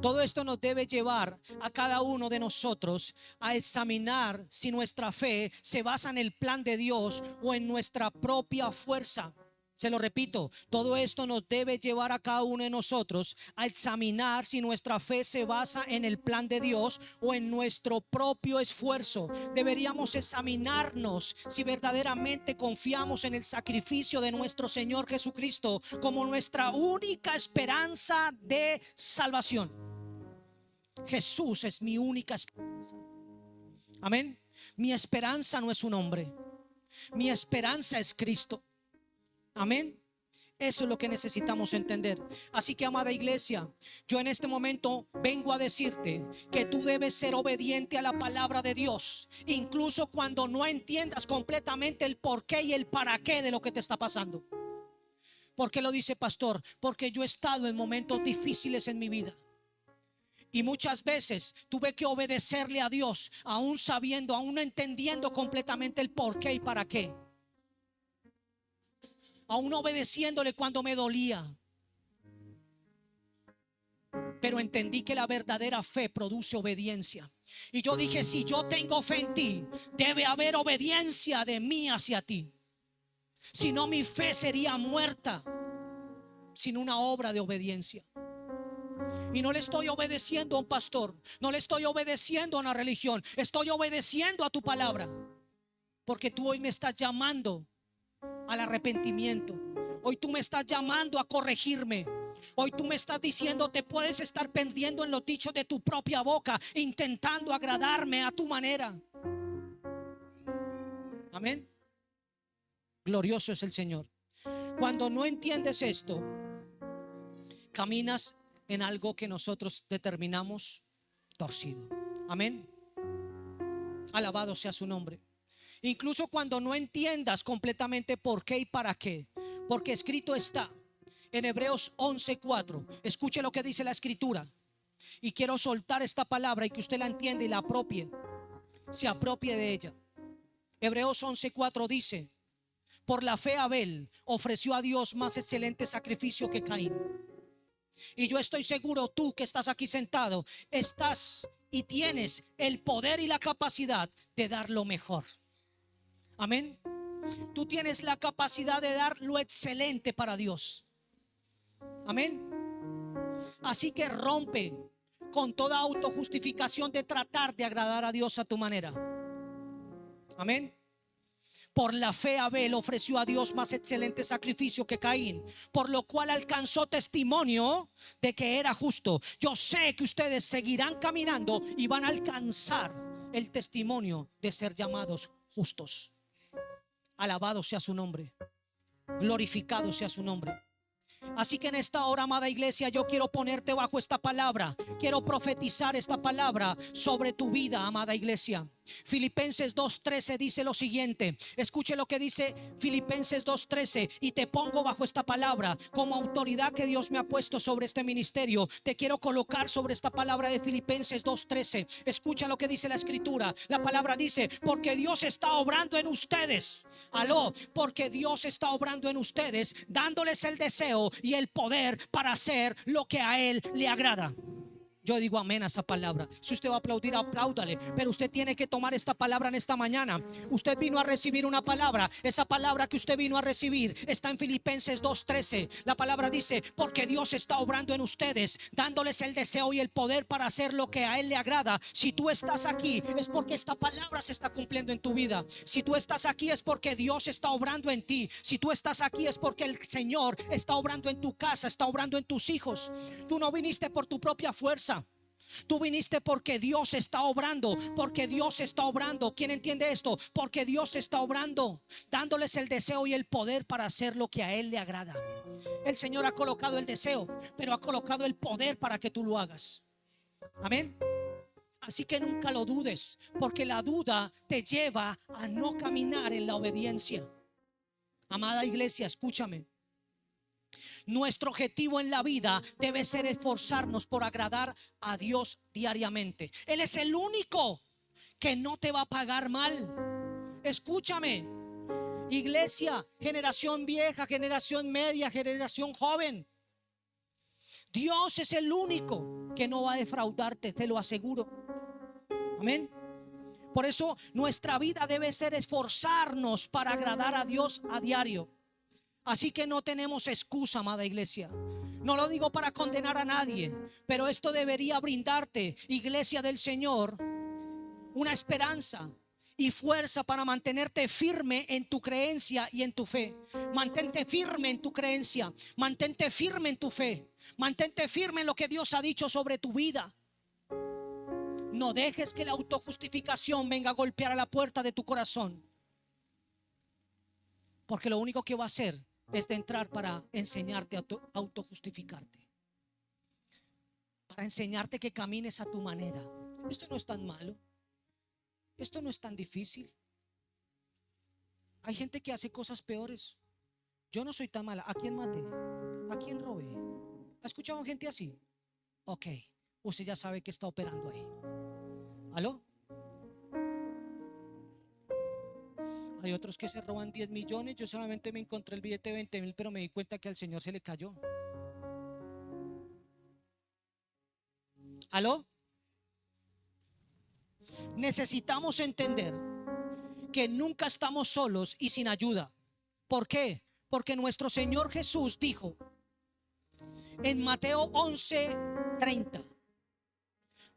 Todo esto nos debe llevar a cada uno de nosotros a examinar si nuestra fe se basa en el plan de Dios o en nuestra propia fuerza. Se lo repito, todo esto nos debe llevar a cada uno de nosotros a examinar si nuestra fe se basa en el plan de Dios o en nuestro propio esfuerzo. Deberíamos examinarnos si verdaderamente confiamos en el sacrificio de nuestro Señor Jesucristo como nuestra única esperanza de salvación. Jesús es mi única esperanza. Amén. Mi esperanza no es un hombre, mi esperanza es Cristo. Amén. Eso es lo que necesitamos entender. Así que, amada iglesia, yo en este momento vengo a decirte que tú debes ser obediente a la palabra de Dios, incluso cuando no entiendas completamente el por qué y el para qué de lo que te está pasando. ¿Por qué lo dice, pastor? Porque yo he estado en momentos difíciles en mi vida. Y muchas veces tuve que obedecerle a Dios, aún sabiendo, aún no entendiendo completamente el por qué y para qué. Aún obedeciéndole cuando me dolía. Pero entendí que la verdadera fe produce obediencia. Y yo dije, si yo tengo fe en ti, debe haber obediencia de mí hacia ti. Si no, mi fe sería muerta sin una obra de obediencia. Y no le estoy obedeciendo a un pastor, no le estoy obedeciendo a una religión, estoy obedeciendo a tu palabra. Porque tú hoy me estás llamando al arrepentimiento. Hoy tú me estás llamando a corregirme. Hoy tú me estás diciendo, te puedes estar perdiendo en los dichos de tu propia boca, intentando agradarme a tu manera. Amén. Glorioso es el Señor. Cuando no entiendes esto, caminas en algo que nosotros determinamos torcido. Amén. Alabado sea su nombre. Incluso cuando no entiendas completamente por qué y para qué, porque escrito está en Hebreos 11:4. Escuche lo que dice la escritura. Y quiero soltar esta palabra y que usted la entienda y la apropie, se apropie de ella. Hebreos 11:4 dice: por la fe Abel ofreció a Dios más excelente sacrificio que Caín. Y yo estoy seguro, tú que estás aquí sentado, estás y tienes el poder y la capacidad de dar lo mejor. Amén. Tú tienes la capacidad de dar lo excelente para Dios. Amén. Así que rompe con toda autojustificación de tratar de agradar a Dios a tu manera. Amén. Por la fe Abel ofreció a Dios más excelente sacrificio que Caín, por lo cual alcanzó testimonio de que era justo. Yo sé que ustedes seguirán caminando y van a alcanzar el testimonio de ser llamados justos. Alabado sea su nombre, glorificado sea su nombre. Así que en esta hora, amada iglesia, yo quiero ponerte bajo esta palabra. Quiero profetizar esta palabra sobre tu vida, amada iglesia. Filipenses 2:13 dice lo siguiente. Escuche lo que dice Filipenses 2:13. Y te pongo bajo esta palabra como autoridad que Dios me ha puesto sobre este ministerio. Te quiero colocar sobre esta palabra de Filipenses 2:13. Escucha lo que dice la escritura. La palabra dice: porque Dios está obrando en ustedes. Aló, porque Dios está obrando en ustedes, dándoles el deseo y el poder para hacer lo que a Él le agrada. Yo digo amén a esa palabra. Si usted va a aplaudir, apláudale. Pero usted tiene que tomar esta palabra en esta mañana. Usted vino a recibir una palabra. Esa palabra que usted vino a recibir está en Filipenses 2:13. La palabra dice: porque Dios está obrando en ustedes, dándoles el deseo y el poder para hacer lo que a Él le agrada. Si tú estás aquí, es porque esta palabra se está cumpliendo en tu vida. Si tú estás aquí, es porque Dios está obrando en ti. Si tú estás aquí, es porque el Señor está obrando en tu casa, está obrando en tus hijos. Tú no viniste por tu propia fuerza. Tú viniste porque Dios está obrando, porque Dios está obrando. ¿Quién entiende esto? Porque Dios está obrando, dándoles el deseo y el poder para hacer lo que a Él le agrada. El Señor ha colocado el deseo, pero ha colocado el poder para que tú lo hagas. Amén. Así que nunca lo dudes, porque la duda te lleva a no caminar en la obediencia. Amada iglesia, escúchame. Nuestro objetivo en la vida debe ser esforzarnos por agradar a Dios diariamente. Él es el único que no te va a pagar mal. Escúchame, iglesia, generación vieja, generación media, generación joven. Dios es el único que no va a defraudarte, te lo aseguro. Amén. Por eso nuestra vida debe ser esforzarnos para agradar a Dios a diario. Así que no tenemos excusa, amada iglesia. No lo digo para condenar a nadie, pero esto debería brindarte, iglesia del Señor, una esperanza y fuerza para mantenerte firme en tu creencia y en tu fe. Mantente firme en tu creencia, mantente firme en tu fe, mantente firme en lo que Dios ha dicho sobre tu vida. No dejes que la autojustificación venga a golpear a la puerta de tu corazón, porque lo único que va a hacer es de entrar para enseñarte a autojustificarte, para enseñarte que camines a tu manera. Esto no es tan malo, esto no es tan difícil. Hay gente que hace cosas peores. Yo no soy tan mala. ¿A quién maté? ¿A quién robé? ¿Ha escuchado gente así? Ok, usted ya sabe que está operando ahí. ¿Aló? Hay otros que se roban 10 millones. Yo solamente me encontré el billete de 20.000, pero me di cuenta que al Señor se le cayó. ¿Aló? Necesitamos entender que nunca estamos solos y sin ayuda. ¿Por qué? Porque nuestro Señor Jesús dijo en Mateo 11:30: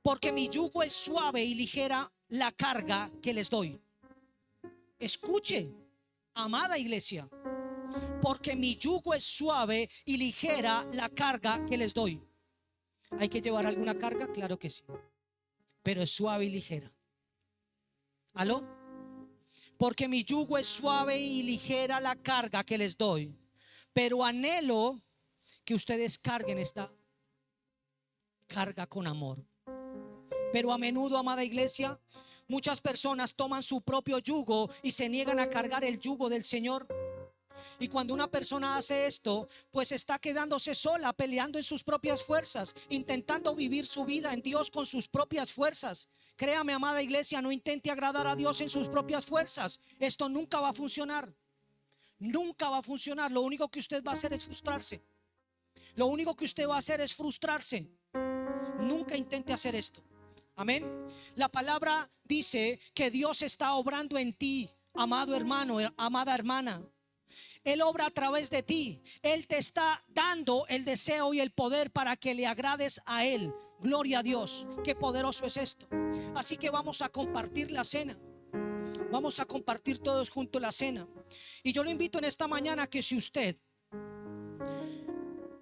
porque mi yugo es suave y ligera la carga que les doy. Escuche, amada iglesia, porque mi yugo es suave y ligera la carga que les doy. ¿Hay que llevar alguna carga? Claro que sí, pero es suave y ligera. ¿Aló? Porque mi yugo es suave y ligera la carga que les doy, pero anhelo que ustedes carguen esta carga con amor. Pero a menudo, amada iglesia, muchas personas toman su propio yugo y se niegan a cargar el yugo del Señor. Y cuando una persona hace esto, pues está quedándose sola, peleando en sus propias fuerzas, intentando vivir su vida en Dios con sus propias fuerzas. Créame, amada iglesia, no intente agradar a Dios en sus propias fuerzas. Esto nunca va a funcionar. Nunca va a funcionar. Lo único que usted va a hacer es frustrarse. Lo único que usted va a hacer es frustrarse. Nunca intente hacer esto. Amén. La palabra dice que Dios está obrando en ti, amado hermano, amada hermana. Él obra a través de ti. Él te está dando el deseo y el poder para que le agrades a Él. Gloria a Dios. Qué poderoso es esto. Así que vamos a compartir la cena. Vamos a compartir todos juntos la cena. Y yo lo invito en esta mañana que si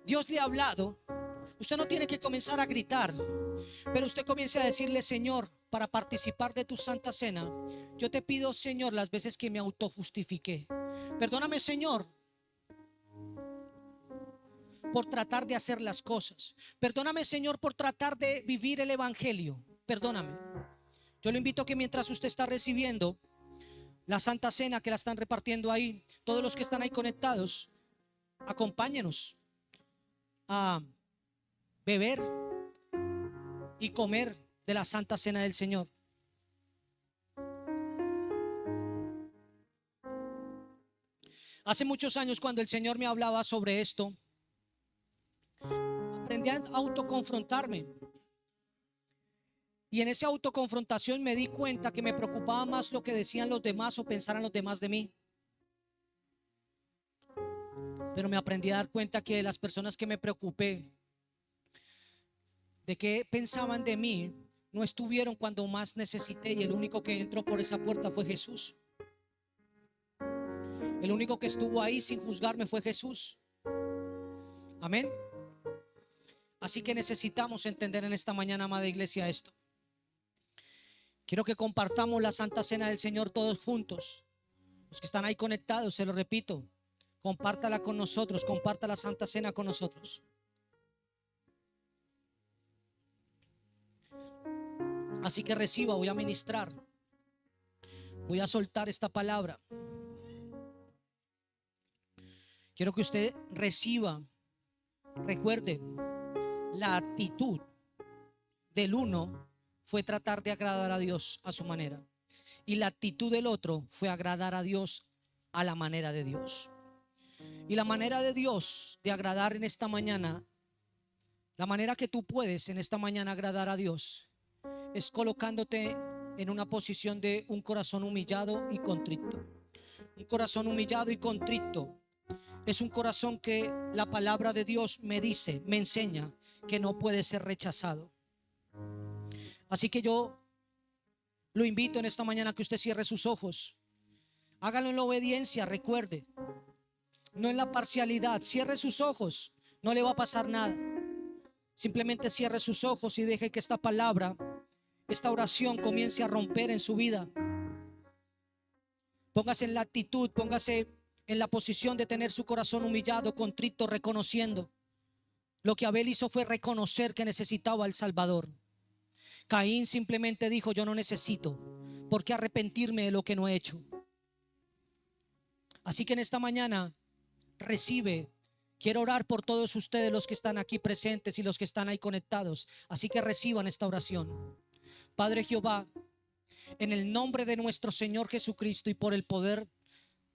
Dios le ha hablado, usted no tiene que comenzar a gritar, pero usted comience a decirle: Señor, para participar de tu santa cena, yo te pido, Señor, las veces que me autojustifiqué. Perdóname, Señor, por tratar de hacer las cosas. Perdóname, Señor, por tratar de vivir el evangelio. Perdóname. Yo le invito a que mientras usted está recibiendo la santa cena, que la están repartiendo ahí, todos los que están ahí conectados, acompáñenos a beber y comer de la santa cena del Señor. Hace muchos años, cuando el Señor me hablaba sobre esto, aprendí a autoconfrontarme. Y en esa autoconfrontación me di cuenta que me preocupaba más lo que decían los demás o pensaran los demás de mí. Pero me aprendí a dar cuenta que las personas que me preocupé de qué pensaban de mí no estuvieron cuando más necesité, y el único que entró por esa puerta fue Jesús. El único que estuvo ahí sin juzgarme fue Jesús. Amén. Así que necesitamos entender en esta mañana, amada iglesia, esto. Quiero que compartamos la santa cena del Señor todos juntos. Los que están ahí conectados, se lo repito, compártala con nosotros, comparta la santa cena con nosotros. Así que reciba, voy a ministrar, voy a soltar esta palabra. Quiero que usted reciba. Recuerde, la actitud del uno fue tratar de agradar a Dios a su manera, y la actitud del otro fue agradar a Dios a la manera de Dios. Y la manera de Dios de agradar en esta mañana, la manera que tú puedes en esta mañana agradar a Dios, es colocándote en una posición de un corazón humillado y contrito. Un corazón humillado y contrito es un corazón que la palabra de Dios me dice, me enseña que no puede ser rechazado. Así que yo lo invito en esta mañana a que usted cierre sus ojos. Hágalo en la obediencia, recuerde, no en la parcialidad. Cierre sus ojos, no le va a pasar nada. Simplemente cierre sus ojos y deje que esta palabra, esta oración comience a romper en su vida. Póngase en la actitud, póngase en la posición de tener su corazón humillado, contrito, reconociendo. Lo que Abel hizo fue reconocer que necesitaba al Salvador. Caín simplemente dijo: yo no necesito, ¿por qué arrepentirme de lo que no he hecho? Así que en esta mañana recibe. Quiero orar por todos ustedes, los que están aquí presentes y los que están ahí conectados. Así que reciban esta oración. Padre Jehová, en el nombre de nuestro Señor Jesucristo y por el poder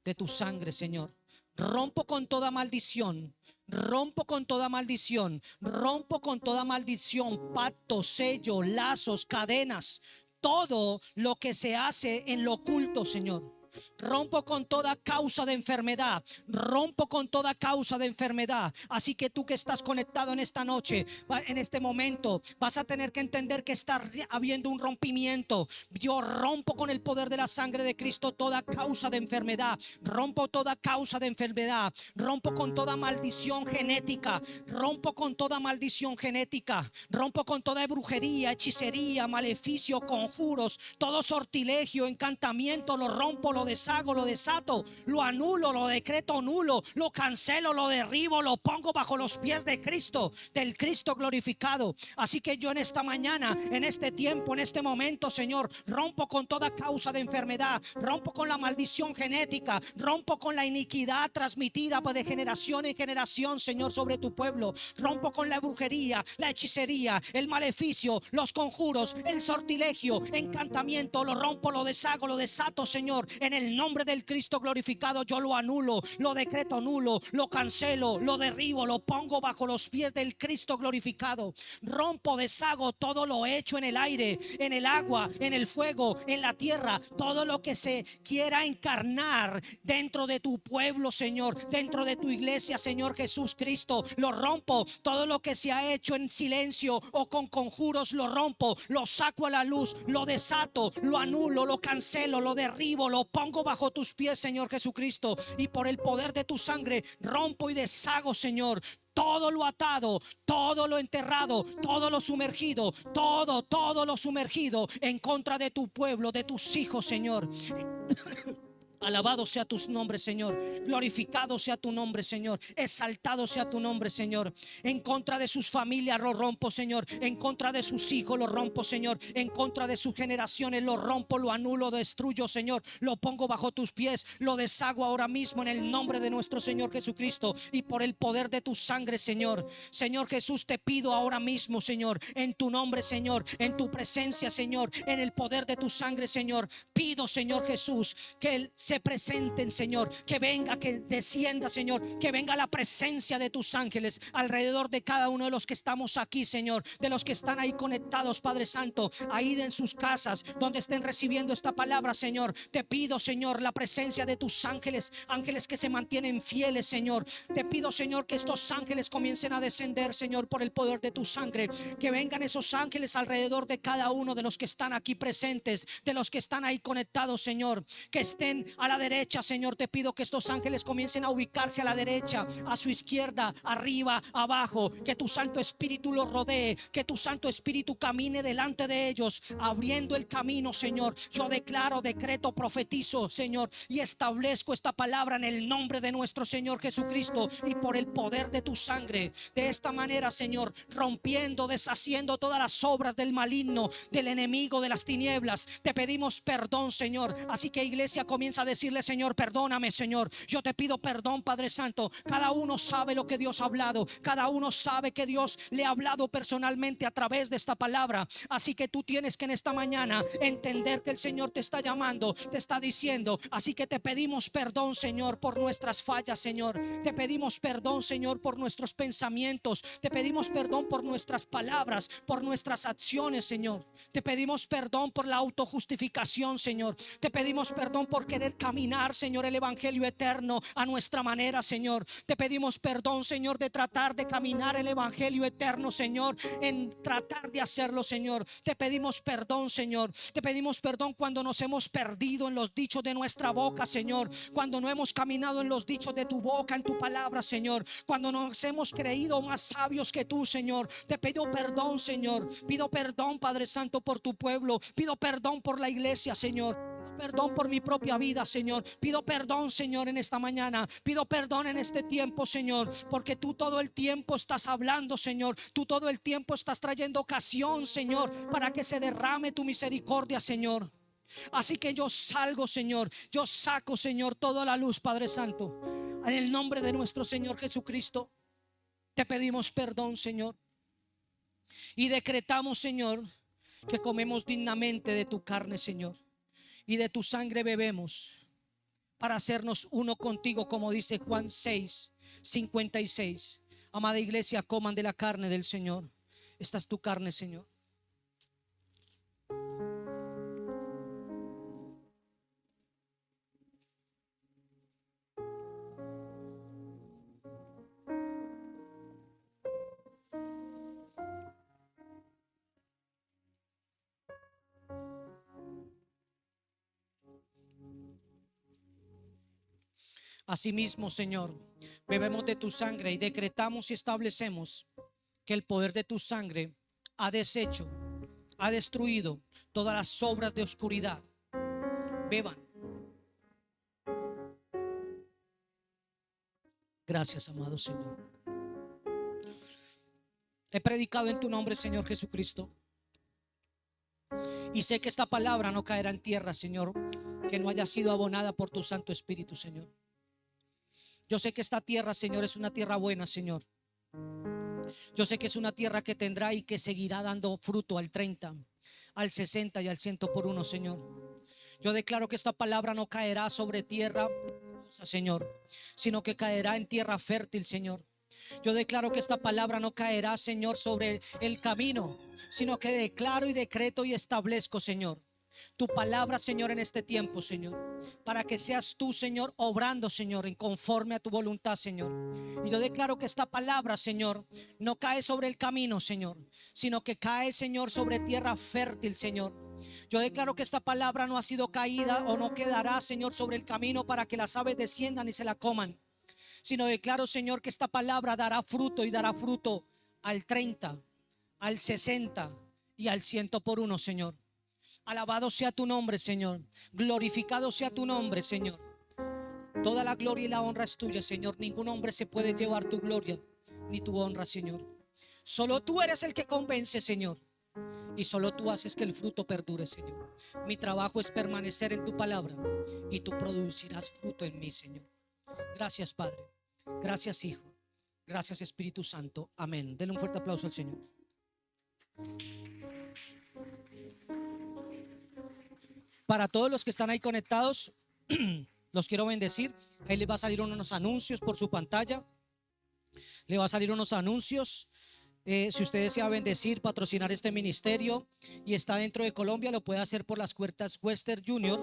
de tu sangre, Señor, rompo con toda maldición, rompo con toda maldición, rompo con toda maldición, pactos, sellos, lazos, cadenas, todo lo que se hace en lo oculto, Señor. Rompo con toda causa de enfermedad, rompo con toda causa de enfermedad. Así que tú que estás conectado en esta noche, en este momento, vas a tener que entender que está habiendo un rompimiento. Yo rompo con el poder de la sangre de Cristo toda causa de enfermedad, rompo toda causa de enfermedad, rompo con toda maldición genética, rompo con toda maldición genética, rompo con toda brujería, hechicería, maleficio, conjuros, todo sortilegio, encantamiento, lo rompo, lo deshago, lo desato, lo anulo, lo decreto nulo, lo cancelo, lo derribo, lo pongo bajo los pies de Cristo, del Cristo glorificado. Así que yo en esta mañana, en este tiempo, en este momento, Señor, rompo con toda causa de enfermedad, rompo con la maldición genética, rompo con la iniquidad transmitida de generación en generación, Señor, sobre tu pueblo. Rompo con la brujería, la hechicería, el maleficio, los conjuros, el sortilegio, encantamiento, lo rompo, lo deshago, lo desato, Señor, en el nombre del Cristo glorificado. Yo lo anulo, lo decreto nulo, lo cancelo, lo derribo, lo pongo bajo los pies del Cristo glorificado. Rompo, deshago todo lo hecho en el aire, en el agua, en el fuego, en la tierra, todo lo que se quiera encarnar dentro de tu pueblo, Señor, dentro de tu iglesia, Señor Jesús Cristo. Lo rompo, todo lo que se ha hecho en silencio o con conjuros, lo rompo, lo saco a la luz, lo desato, lo anulo, lo cancelo, lo derribo, lo pongo bajo tus pies, Señor Jesucristo, y por el poder de tu sangre rompo y deshago, Señor, todo lo atado, todo lo enterrado, todo lo sumergido, todo lo sumergido en contra de tu pueblo, de tus hijos, Señor. Alabado sea tu nombre, Señor. Glorificado sea tu nombre, Señor. Exaltado sea tu nombre, Señor. En contra de sus familias lo rompo, Señor. En contra de sus hijos lo rompo, Señor. En contra de sus generaciones lo rompo, lo anulo, lo destruyo, Señor. Lo pongo bajo tus pies, lo deshago ahora mismo en el nombre de nuestro Señor Jesucristo y por el poder de tu sangre, Señor. Señor Jesús, te pido ahora mismo, Señor, en tu nombre, Señor, en tu presencia, Señor, en el poder de tu sangre, Señor. Pido, Señor Jesús, que Él se presenten, Señor, que venga, que descienda, Señor, que venga la presencia de tus ángeles alrededor de cada uno de los que estamos aquí, Señor, de los que están ahí conectados, Padre Santo, ahí en sus casas, donde estén recibiendo esta palabra, Señor. Te pido, Señor, la presencia de tus ángeles, ángeles que se mantienen fieles, Señor. Te pido, Señor, que estos ángeles comiencen a descender, Señor, por el poder de tu sangre, que vengan esos ángeles alrededor de cada uno de los que están aquí presentes, de los que están ahí conectados, Señor, que estén a la derecha, Señor. Te pido que estos ángeles comiencen a ubicarse a la derecha, a su izquierda, arriba, abajo, que tu Santo Espíritu los rodee, que tu Santo Espíritu camine delante de ellos, abriendo el camino, Señor. Yo declaro, decreto, profetizo, Señor, y establezco esta palabra en el nombre de nuestro Señor Jesucristo y por el poder de tu sangre. De esta manera, Señor, rompiendo, deshaciendo todas las obras del maligno, del enemigo, de las tinieblas, te pedimos perdón, Señor. Así que, iglesia, comienza a decirle: Señor, perdóname, Señor. Yo te pido perdón, Padre Santo. Cada uno sabe lo que Dios ha hablado, cada uno sabe que Dios le ha hablado personalmente a través de esta palabra. Así que tú tienes que en esta mañana entender que el Señor te está llamando, te está diciendo. Así que te pedimos perdón, Señor, por nuestras fallas, Señor. Te pedimos perdón, Señor, por nuestros pensamientos. Te pedimos perdón por nuestras palabras, por nuestras acciones, Señor. Te pedimos perdón por la autojustificación, Señor. Te pedimos perdón por querer caminar, Señor, el evangelio eterno a nuestra manera, Señor. Te pedimos perdón, Señor, de tratar de caminar el evangelio eterno, Señor, en tratar de hacerlo, Señor. Te pedimos perdón, Señor. Te pedimos perdón cuando nos hemos perdido en los dichos de nuestra boca, Señor. Cuando no hemos caminado en los dichos de tu boca, en tu palabra, Señor. Cuando nos hemos creído más sabios que tú, Señor. Te pido perdón, Señor. Pido perdón, Padre Santo, por tu pueblo. Pido perdón por la iglesia, Señor. perdón por mi propia vida, Señor. Pido perdón, Señor, en esta mañana. Pido perdón en este tiempo, Señor, porque tú todo el tiempo estás hablando, Señor. Tú todo el tiempo estás trayendo ocasión, Señor, para que se derrame tu misericordia, Señor. Así que yo salgo, Señor. Yo saco, Señor, toda la luz, Padre Santo. En el nombre de nuestro Señor Jesucristo, te pedimos perdón, Señor. Y decretamos, Señor, que comemos dignamente de tu carne, Señor, y de tu sangre bebemos para hacernos uno contigo, como dice Juan 6:56. Amada iglesia, coman de la carne del Señor. Esta es tu carne, Señor. Asimismo, Señor, bebemos de tu sangre y decretamos y establecemos que el poder de tu sangre ha deshecho, ha destruido todas las obras de oscuridad. Beban. Gracias, amado Señor. He predicado en tu nombre, Señor Jesucristo, y sé que esta palabra no caerá en tierra, Señor, que no haya sido abonada por tu Santo Espíritu, Señor. Yo sé que esta tierra, Señor, es una tierra buena, Señor. Yo sé que es una tierra que tendrá y que seguirá dando fruto al 30, al 60 y al 100 por uno, Señor. Yo declaro que esta palabra no caerá sobre tierra, Señor, sino que caerá en tierra fértil, Señor. Yo declaro que esta palabra no caerá, Señor, sobre el camino, sino que declaro y decreto y establezco, Señor, tu palabra, Señor, en este tiempo, Señor, para que seas tú, Señor, obrando, Señor, en conforme a tu voluntad, Señor. Y yo declaro que esta palabra, Señor, no cae sobre el camino, Señor, sino que cae, Señor, sobre tierra fértil, Señor. Yo declaro que esta palabra no ha sido caída o no quedará, Señor, sobre el camino para que las aves desciendan y se la coman, sino declaro, Señor, que esta palabra dará fruto y dará fruto al 30, al 60 y al 100 por uno, Señor. Alabado sea tu nombre, Señor. Glorificado sea tu nombre, Señor. Toda la gloria y la honra es tuya, Señor. Ningún hombre se puede llevar tu gloria ni tu honra, Señor. Solo tú eres el que convence, Señor. Y solo tú haces que el fruto perdure, Señor. Mi trabajo es permanecer en tu palabra y tú producirás fruto en mí, Señor. Gracias, Padre. Gracias, Hijo. Gracias, Espíritu Santo. Amén. Denle un fuerte aplauso al Señor. Para todos los que están ahí conectados, los quiero bendecir. Ahí les va a salir unos anuncios por su pantalla. Le va a salir unos anuncios. Si usted desea bendecir, patrocinar este ministerio y está dentro de Colombia, lo puede hacer por las cuentas Western Junior,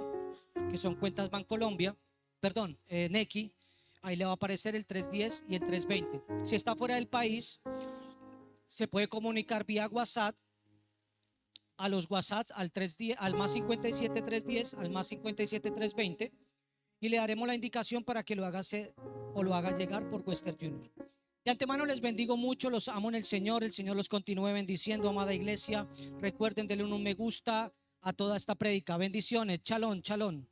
que son cuentas Bancolombia, perdón, Nequi. Ahí le va a aparecer el 310 y el 320. Si está fuera del país, se puede comunicar vía WhatsApp a los WhatsApp al 310, al más 57 310, al más 57 320, y le daremos la indicación para que lo haga o lo haga llegar por Western Junior. De antemano les bendigo mucho, los amo en el Señor los continúe bendiciendo, amada iglesia. Recuerden, denle un me gusta a toda esta prédica. Bendiciones, chalón, chalón.